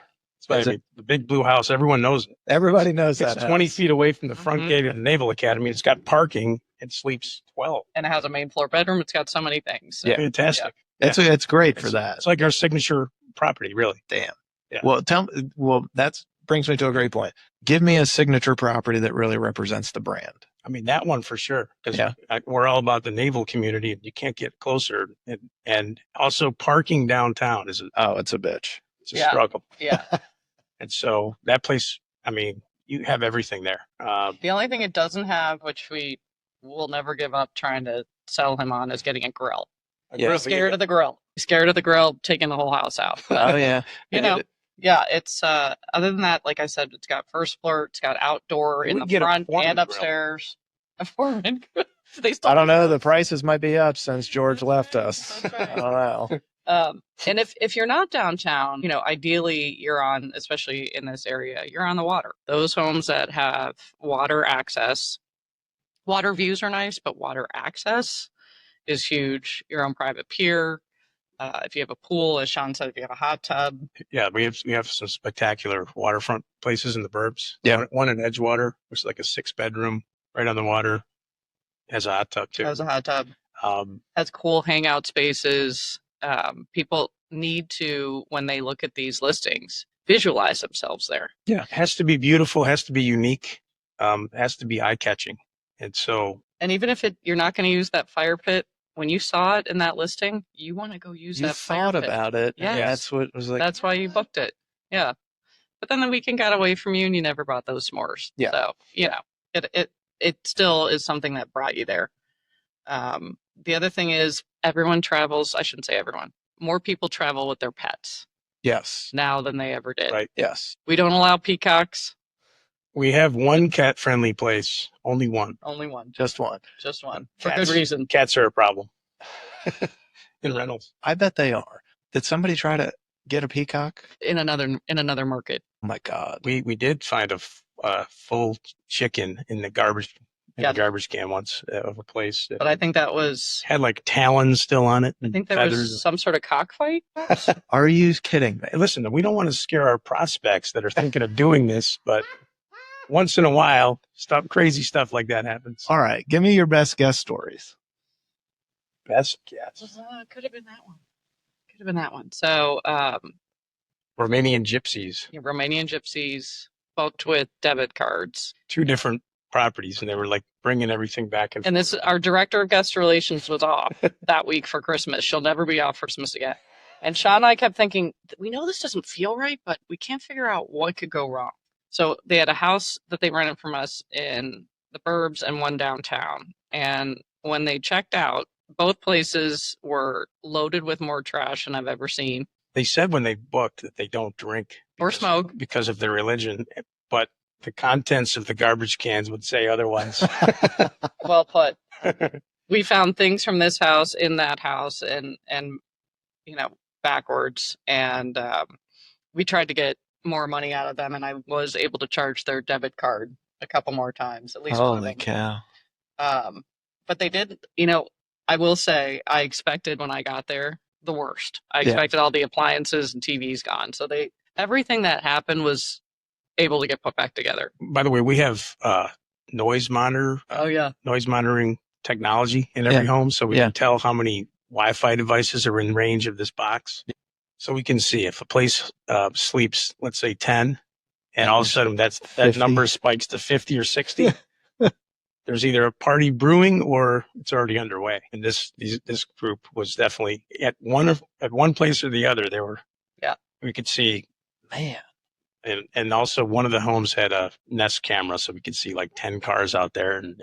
The big blue house, everyone knows it. Everybody knows that. It's 20 feet away from the front gate of the Naval Academy. It's got parking. It sleeps 12. And it has a main floor bedroom. It's got so many things. So. Yeah. Fantastic. Yeah. It's great for that. It's like our signature property, really. Damn. Yeah. Well, that brings me to a great point. Give me a signature property that really represents the brand. I mean, that one for sure, because we're all about the naval community, and you can't get closer. And also parking downtown it's a bitch. It's a struggle. Yeah. And so that place, I mean, you have everything there. The only thing it doesn't have, which we will never give up trying to sell him on, is getting a grill. Grill. Scared of the grill. Scared of the grill, taking the whole house out. But, it's other than that, like I said, it's got first floor, it's got outdoor in the front and upstairs. A foreman. I don't know. The prices might be up since George left us. Right. I don't know. And if you're not downtown, ideally you're on, especially in this area, you're on the water. Those homes that have water access, water views are nice, but water access is huge. Your own private pier. If you have a pool, as Sean said, if you have a hot tub. Yeah, we have some spectacular waterfront places in the burbs. Yeah. One in Edgewater, which is like a 6-bedroom right on the water. Has a hot tub too. Has a hot tub. Has cool hangout spaces. People need to, when they look at these listings, visualize themselves there. Yeah, it has to be beautiful, has to be unique, has to be eye-catching. And even if you're not going to use that fire pit, when you saw it in that listing, you want to go use that fire pit. You thought about it. Yes. That's what was like. That's why you booked it. Yeah. But then the weekend got away from you and you never bought those s'mores. Yeah. So, it still is something that brought you there. The other thing is everyone travels. I shouldn't say everyone. More people travel with their pets. Yes. Now than they ever did. Right. Yes. We don't allow peacocks. We have one cat-friendly place. Only one. Only one. Just one. Just one. For good reason. Cats are a problem. In rentals. I bet they are. Did somebody try to get a peacock? In another market. Oh my God. We did find a full chicken in the garbage can once of a place. But I think that was had like talons still on it. I think there was some sort of cockfight. Are you kidding me? Listen, we don't want to scare our prospects that are thinking of doing this, but once in a while, crazy stuff like that happens. All right, give me your best guest stories. Best guess. Could have been that one. So, Romanian gypsies. Romanian gypsies booked with debit cards. 2 different properties, and they were like bringing everything back. And our director of guest relations was off that week for Christmas. She'll never be off for Christmas again. And Sean and I kept thinking, we know this doesn't feel right, but we can't figure out what could go wrong. So they had a house that they rented from us in the burbs and one downtown. And when they checked out, both places were loaded with more trash than I've ever seen. They said when they booked that they don't drink Or smoke. because of their religion, but the contents of the garbage cans would say otherwise. Well put. We found things from this house in that house and backwards. And we tried to get more money out of them, and I was able to charge their debit card a couple more times, at least one of Holy them. cow. But they did, I will say I expected when I got there the worst. I Yeah. expected all the appliances and TVs gone. So everything that happened was able to get put back together. By the way, we have noise monitoring technology in every home, so we can tell how many Wi-Fi devices are in range of this box. So we can see if a place sleeps, let's say 10, and all of a sudden that 50. number spikes to 50 or 60. There's either a party brewing or it's already underway. And this group was definitely at one place or the other. We could see, Man. and also one of the homes had a Nest camera, so we could see like 10 cars out there and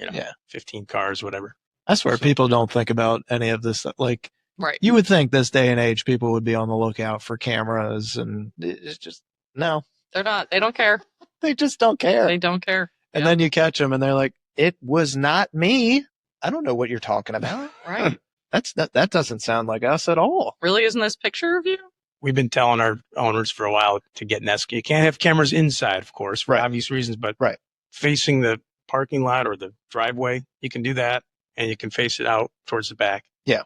15 cars, whatever. I swear people don't think about any of this. Like, right. You would think this day and age people would be on the lookout for cameras, and it's just, no. They're not. They don't care. They just don't care. They don't care. And then you catch them and they're like, it was not me. I don't know what you're talking about. Right. That doesn't sound like us at all. Really? Isn't this picture of you? We've been telling our owners for a while to get Nest. You can't have cameras inside, of course, for obvious reasons, but facing the parking lot or the driveway, you can do that, and you can face it out towards the back. Yeah.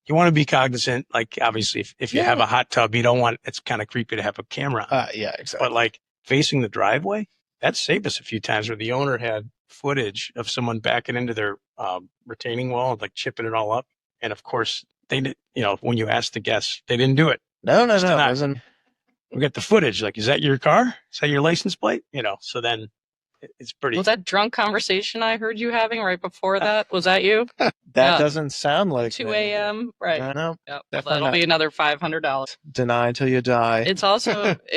You want to be cognizant, like obviously if you have a hot tub, you don't want, it's kind of creepy to have a camera on. Yeah, exactly. But like facing the driveway, that saved us a few times where the owner had footage of someone backing into their retaining wall, like chipping it all up. And of course, they did, when you asked the guests, they didn't do it. No. It wasn't. We got the footage. Like, is that your car? Is that your license plate? So then it's pretty. Was that drunk conversation I heard you having right before that? Was that you? That doesn't sound like 2 a.m. Right. I know. Yep. That'll be another $500. Deny till you die. It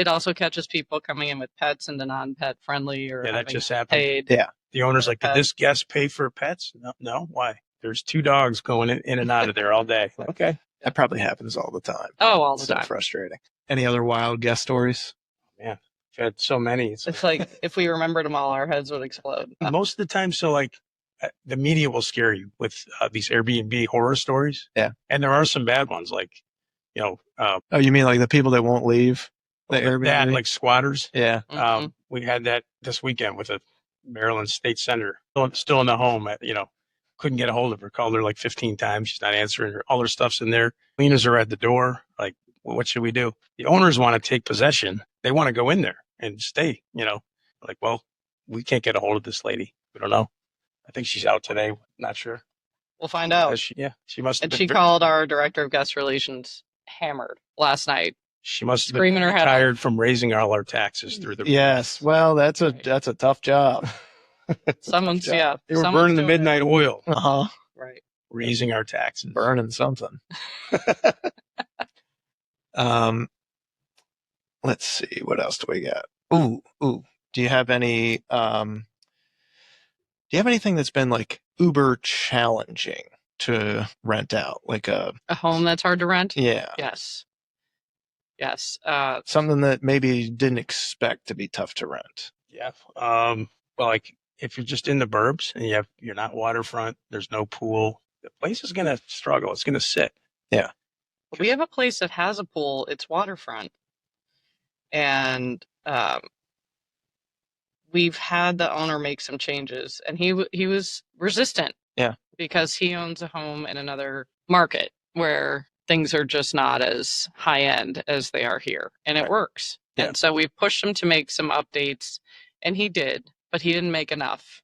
also catches people coming in with pets and the non-pet friendly or that just happened. Paid. Yeah. The owner's like, did this guest pay for pets? No. Why? There's 2 dogs going in and out of there all day. Okay. That probably happens all the time. Oh, all the so time. Frustrating. Any other wild guest stories? Man, I've had so many. It's like if we remembered them all, our heads would explode. Most of the time, so like the media will scare you with these Airbnb horror stories. Yeah. And there are some bad ones, like, oh, you mean like the people that won't leave the Airbnb? That, like squatters. Yeah. Mm-hmm. We had that this weekend with a Maryland state senator still in the home couldn't get a hold of her, called her like 15 times. She's not answering her. All her stuff's in there. Cleaners are at the door. Like, well, what should we do? The owners want to take possession. They want to go in there and stay, like, well, we can't get a hold of this lady. We don't know. I think she's out today. Not sure. We'll find out. She must have And she called our director of guest relations hammered last night. She must have screaming been her head tired from raising all our taxes through the. Yes. Well, that's a tough job. Someone's They were burning the midnight oil. Right. Raising our taxes. Burning something. Let's see. What else do we got? Ooh. Do you have anything that's been like uber challenging to rent out? Like a home that's hard to rent? Yeah. Yes. Something that maybe you didn't expect to be tough to rent. Yeah. Well, like if you're just in the burbs and you're not waterfront, there's no pool, the place is going to struggle. It's going to sit. Yeah. We have a place that has a pool. It's waterfront. And we've had the owner make some changes, and he was resistant. Yeah. Because he owns a home in another market where things are just not as high end as they are here, and it works. Yeah. And so we pushed him to make some updates, and he did, but he didn't make enough.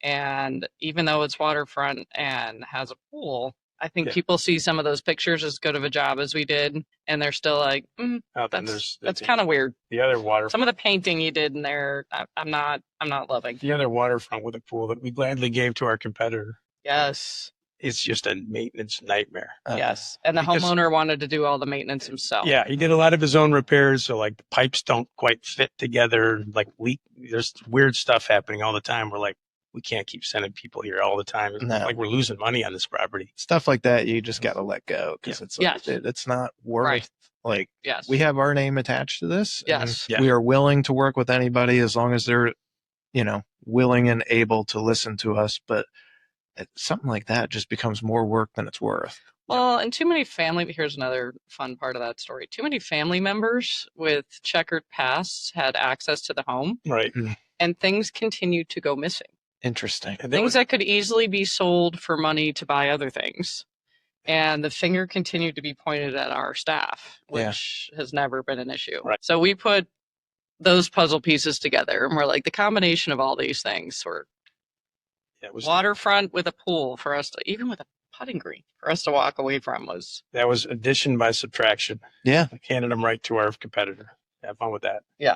And even though it's waterfront and has a pool, I think people see some of those pictures as good of a job as we did, and they're still like, that's kind of weird. The other waterfront. Some of the painting you did in there, I'm not loving. The other waterfront with a pool that we gladly gave to our competitor. Yes. It's just a maintenance nightmare. Yes. And the homeowner wanted to do all the maintenance himself. Yeah, he did a lot of his own repairs. So like the pipes don't quite fit together, like leak. There's weird stuff happening all the time. We're like, we can't keep sending people here all the time. It's No. like we're losing money on this property. Stuff like that, you just got to let go because it's like, Yes. it's not worth Right. like Yes. we have our name attached to this. And Yes. Yeah. we are willing to work with anybody as long as they're, willing and able to listen to us. But something like that just becomes more work than it's worth. Well, and too many here's another fun part of that story. Too many family members with checkered pasts had access to the home, Right. and things continued to go missing. Interesting. And Things that could easily be sold for money to buy other things. And the finger continued to be pointed at our staff, which has never been an issue. Right. So we put those puzzle pieces together, and we're like, the combination of all these things were it was waterfront with a pool for us to, even with a putting green for us to walk away from was. that was addition by subtraction. Yeah. Like handed them right to our competitor. Have fun with that. Yeah.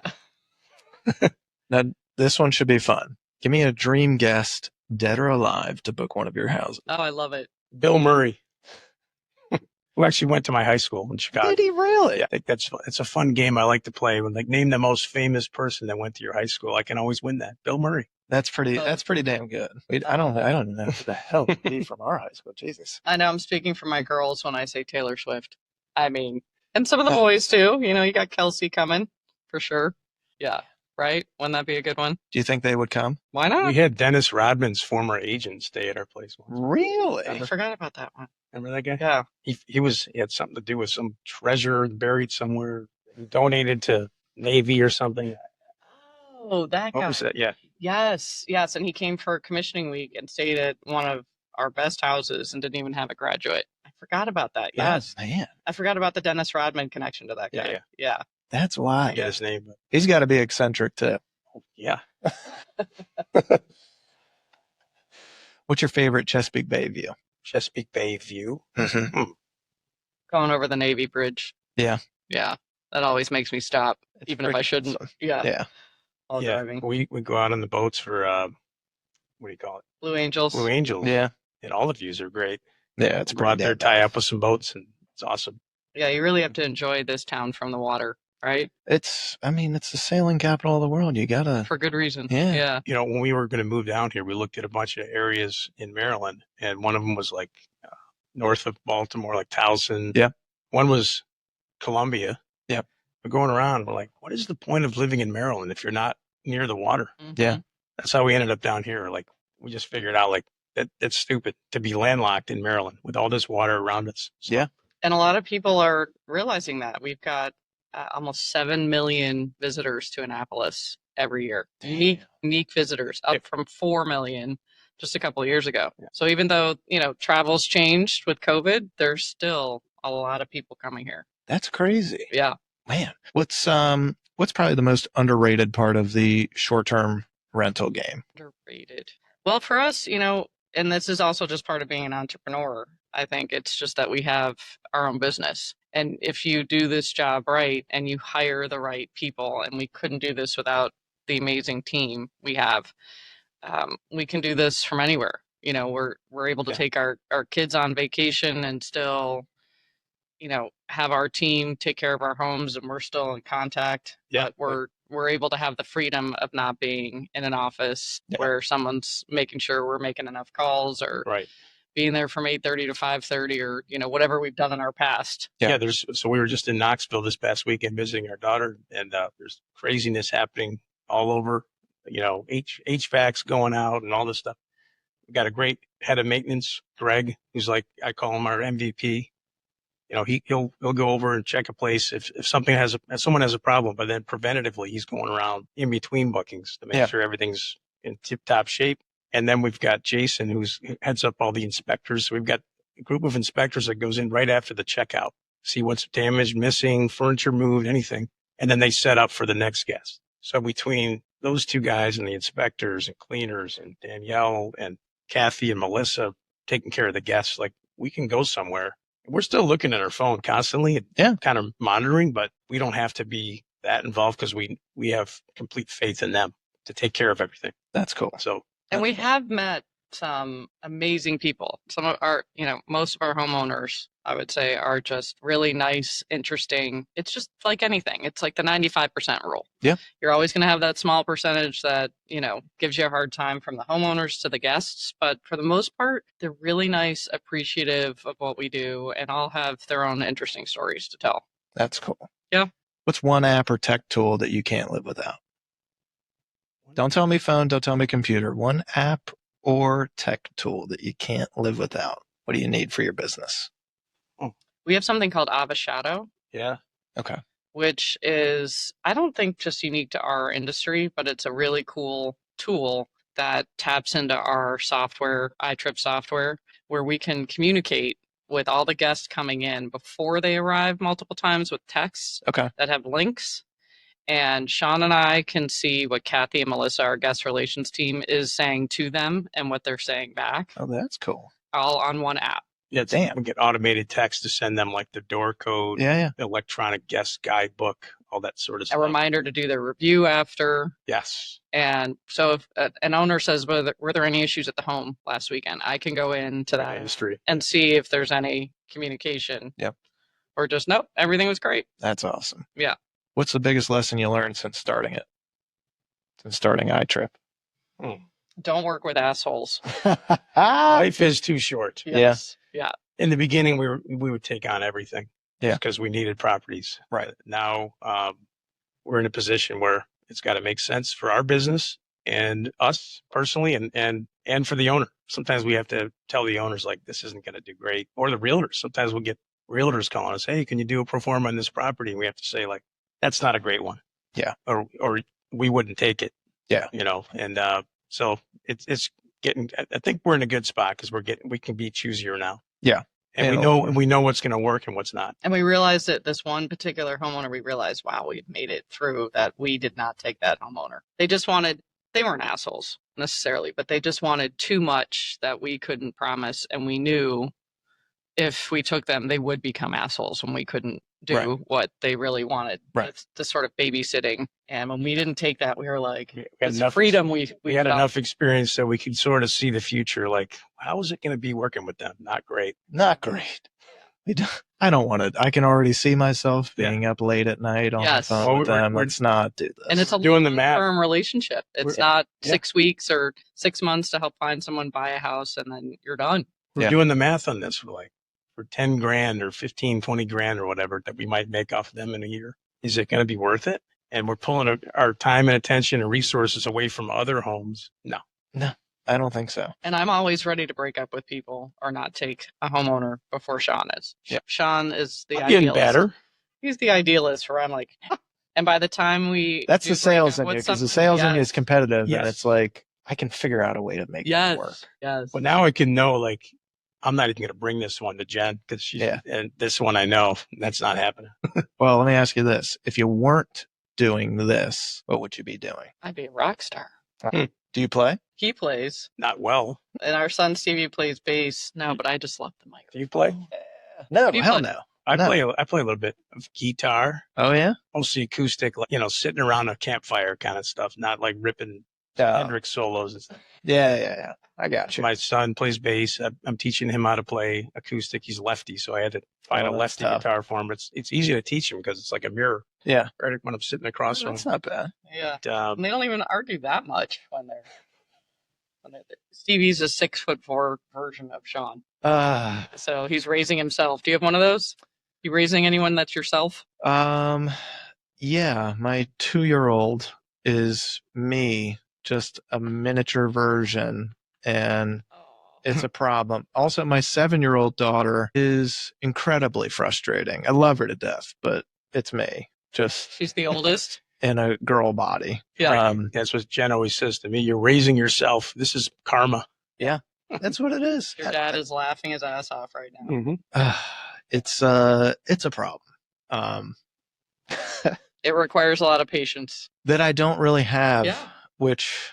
Now, this one should be fun. Give me a dream guest, dead or alive, to book one of your houses. Oh, I love it. Bill Murray, who actually went to my high school in Chicago. Did he really? Yeah, I think it's a fun game I like to play. When name the most famous person that went to your high school. I can always win that. Bill Murray. That's pretty damn good. I don't know who the hell would be from our high school. Jesus. I know I'm speaking for my girls when I say Taylor Swift. I mean, and some of the boys too. You got Kelsey coming for sure. Yeah. Right? Wouldn't that be a good one? Do you think they would come? Why not? We had Dennis Rodman's former agent stay at our place once. Really? I forgot about that one. Remember that guy? Yeah. He had something to do with some treasure buried somewhere. He donated to Navy or something. Oh, that guy. What was that? Yeah. Yes. And he came for commissioning week and stayed at one of our best houses and didn't even have a graduate. I forgot about that. Yes. Oh, man. I forgot about the Dennis Rodman connection to that guy. Yeah. That's why. I forget his name. But He's got to be eccentric too. yeah. What's your favorite Chesapeake Bay view? Chesapeake Bay view. Mm-hmm. Going over the Navy Bridge. Yeah. Yeah. That always makes me stop, even if I shouldn't. Yeah. Yeah. While driving. We go out on the boats for, what do you call it? Blue Angels. Blue Angels. Yeah. And all the views are great. Yeah. It's Go out there, tie up with some boats, and it's awesome. Yeah, you really have to enjoy this town from the water, right? It's the sailing capital of the world. You gotta. For good reason. Yeah. Yeah. When we were going to move down here, we looked at a bunch of areas in Maryland, and one of them was like north of Baltimore, like Towson. Yeah. One was Columbia. Yeah. We're going around, we're like, what is the point of living in Maryland if you're not near the water? Mhm. Yeah. That's how we ended up down here. Like, we just figured out, like, that's stupid to be landlocked in Maryland with all this water around us. So, Yeah. And a lot of people are realizing that. We've got almost 7 million visitors to Annapolis every year. Unique visitors, up from 4 million just a couple of years ago. Yeah. So even though, travel's changed with COVID, there's still a lot of people coming here. That's crazy. Yeah. Man. What's probably the most underrated part of the short-term rental game? Underrated. Well, for us, and this is also just part of being an entrepreneur. I think it's just that we have our own business. And if you do this job right and you hire the right people, and we couldn't do this without the amazing team we have, we can do this from anywhere. We're able to take our kids on vacation and still, have our team take care of our homes, and we're still in contact. Yeah. But we're able to have the freedom of not being in an office where someone's making sure we're making enough calls, or right. being there from 8:30 to 5:30, or whatever we've done in our past. Yeah. So we were just in Knoxville this past weekend visiting our daughter, and there's craziness happening all over. HVAC's going out and all this stuff. We got a great head of maintenance, Greg, who's like, I call him our MVP. He'll go over and check a place if someone has a problem, but then preventatively he's going around in between bookings to make sure everything's in tip top shape. And then we've got Jason, who heads up all the inspectors. So we've got a group of inspectors that goes in right after the checkout, see what's damaged, missing, furniture moved, anything. And then they set up for the next guest. So between those two guys and the inspectors and cleaners and Danielle and Kathy and Melissa taking care of the guests, like, we can go somewhere. We're still looking at our phone constantly and kind of monitoring, but we don't have to be that involved because we have complete faith in them to take care of everything. That's cool. So, And we have met some amazing people. Some of our, most of our homeowners, I would say, are just really nice, interesting. It's just like anything. It's like the 95% rule. Yeah. You're always going to have that small percentage that, gives you a hard time, from the homeowners to the guests. But for the most part, they're really nice, appreciative of what we do, and all have their own interesting stories to tell. That's cool. Yeah. What's one app or tech tool that you can't live without? Don't tell me phone. Don't tell me computer. One app or tech tool that you can't live without. What do you need for your business? We have something called Avashadow. Yeah. Okay. Which is, I don't think just unique to our industry, but it's a really cool tool that taps into our software, iTrip software, where we can communicate with all the guests coming in before they arrive multiple times with texts that have links. And Sean and I can see what Kathy and Melissa, our guest relations team, is saying to them and what they're saying back. Oh, that's cool. All on one app. Yeah, damn. We get automated text to send them like the door code, Yeah. electronic guest guidebook, all that sort of stuff. A reminder to do their review after. Yes. And so if an owner says, were there any issues at the home last weekend? I can go into that industry and see if there's any communication. Yep. Or just, nope, everything was great. That's awesome. Yeah. What's the biggest lesson you learned since starting it? Since starting iTrip? Don't work with assholes. Life is too short. Yes. Yeah. In the beginning, we would take on everything. Yeah. Because we needed properties. Right. Now we're in a position where it's got to make sense for our business and us personally, and for the owner. Sometimes we have to tell the owners, like, this isn't going to do great, or the realtors. Sometimes we'll get realtors calling us, hey, can you do a pro forma on this property? And we have to say, like, that's not a great one. Yeah. Or we wouldn't take it. Yeah. And so it's getting, I think we're in a good spot because we can be choosier now. Yeah. And we know what's going to work and what's not. And we realized that this one particular homeowner, we realized, wow, we've made it through that. We did not take that homeowner. They weren't assholes necessarily, but they just wanted too much that we couldn't promise. And we knew if we took them, they would become assholes when we couldn't do what they really wanted. Right. This sort of babysitting. And when we didn't take that, we were like, We had it's enough freedom. We had felt. enough experience so we could sort of see the future. Like, how is it going to be working with them? Not great. Not great. I don't want to. I can already see myself being up late at night on the phone with them. Let's not do this. And it's a doing the math. long-term relationship. It's not 6 weeks or 6 months to help find someone buy a house and then you're done. We're doing the math on this. We're like, for 10 grand or 15, 20 grand or whatever that we might make off of them in a year, is it going to be worth it? And we're pulling our time and attention and resources away from other homes. No, I don't think so. And I'm always ready to break up with people or not take a homeowner before Sean is. Yep. Sean is the I'm idealist. getting better. He's the idealist where I'm like, and by the time that's the sales in you, because the sales in you is competitive, and it's like, I can figure out a way to make it work. Yes. But now I can know, like, I'm not even going to bring this one to Jen because and this one I know that's not happening. Well, let me ask you this. If you weren't doing this, what would you be doing? I'd be a rock star. Do you play? He plays. Not well. And our son Stevie plays bass. No, but I just love the mic. Do you play? No, Do you hell play? no. I play a little bit of guitar. Oh, yeah? Mostly acoustic, like, sitting around a campfire kind of stuff, not like ripping Hendrix solos and stuff. Yeah. I got you. My son plays bass. I'm teaching him how to play acoustic. He's lefty, so I had to find a lefty guitar for him. But it's easy to teach him because it's like a mirror. Yeah. Right when I'm sitting across from him. That's not bad. Yeah. But, And they don't even argue that much when they're Stevie's a 6'4" version of Sean. So he's raising himself. Do you have one of those? You raising anyone that's yourself? Yeah, my 2-year-old is me, just a miniature version, and it's a problem. Also, my 7-year-old daughter is incredibly frustrating. I love her to death, but it's me. She's the oldest. In a girl body. Yeah. That's what Jen always says to me. You're raising yourself. This is karma. Yeah, that's what it is. Your dad is laughing his ass off right now. Mm-hmm. It's a problem. It requires a lot of patience that I don't really have, which,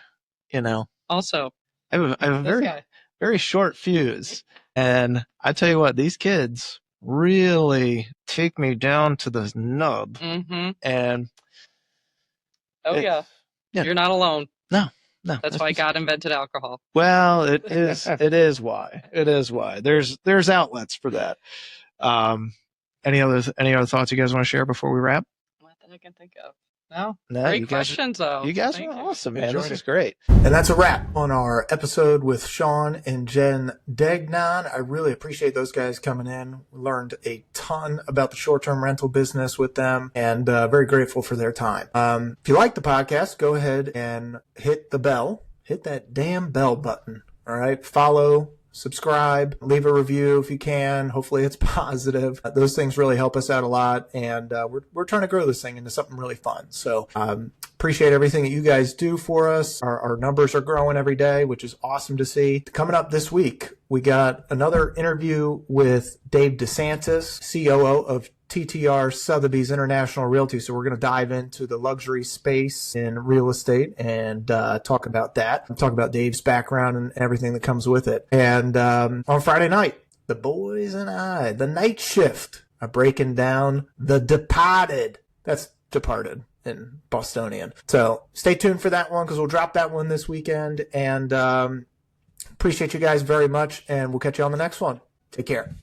also, I have a very short fuse. And I tell you what, these kids really take me down to the nub. Mm-hmm. And you're not alone. No, No, That's why God invented alcohol. Well, it is. It is why. It is why. There's outlets for that. Any other thoughts you guys want to share before we wrap? Not that I can think of. No. No, Great questions, though. You guys Thank are you. awesome, man. Enjoyed This is it. great. And that's a wrap on our episode with Sean and Jen Degnan. I really appreciate those guys coming in. We learned a ton about the short-term rental business with them, and very grateful for their time. If you like the podcast, go ahead and hit the bell. Hit that damn bell button. All right. Follow, subscribe, leave a review if you can. Hopefully it's positive. Those things really help us out a lot. And we're trying to grow this thing into something really fun. So appreciate everything that you guys do for us. Our numbers are growing every day, which is awesome to see. Coming up this week, we got another interview with Dave DeSantis, COO of TTR Sotheby's International Realty. So we're going to dive into the luxury space in real estate and talk about that. Talk about Dave's background and everything that comes with it. And on Friday night, the boys and I, the night shift, are breaking down The Departed. That's Departed in Bostonian. So stay tuned for that one because we'll drop that one this weekend. And appreciate you guys very much. And we'll catch you on the next one. Take care.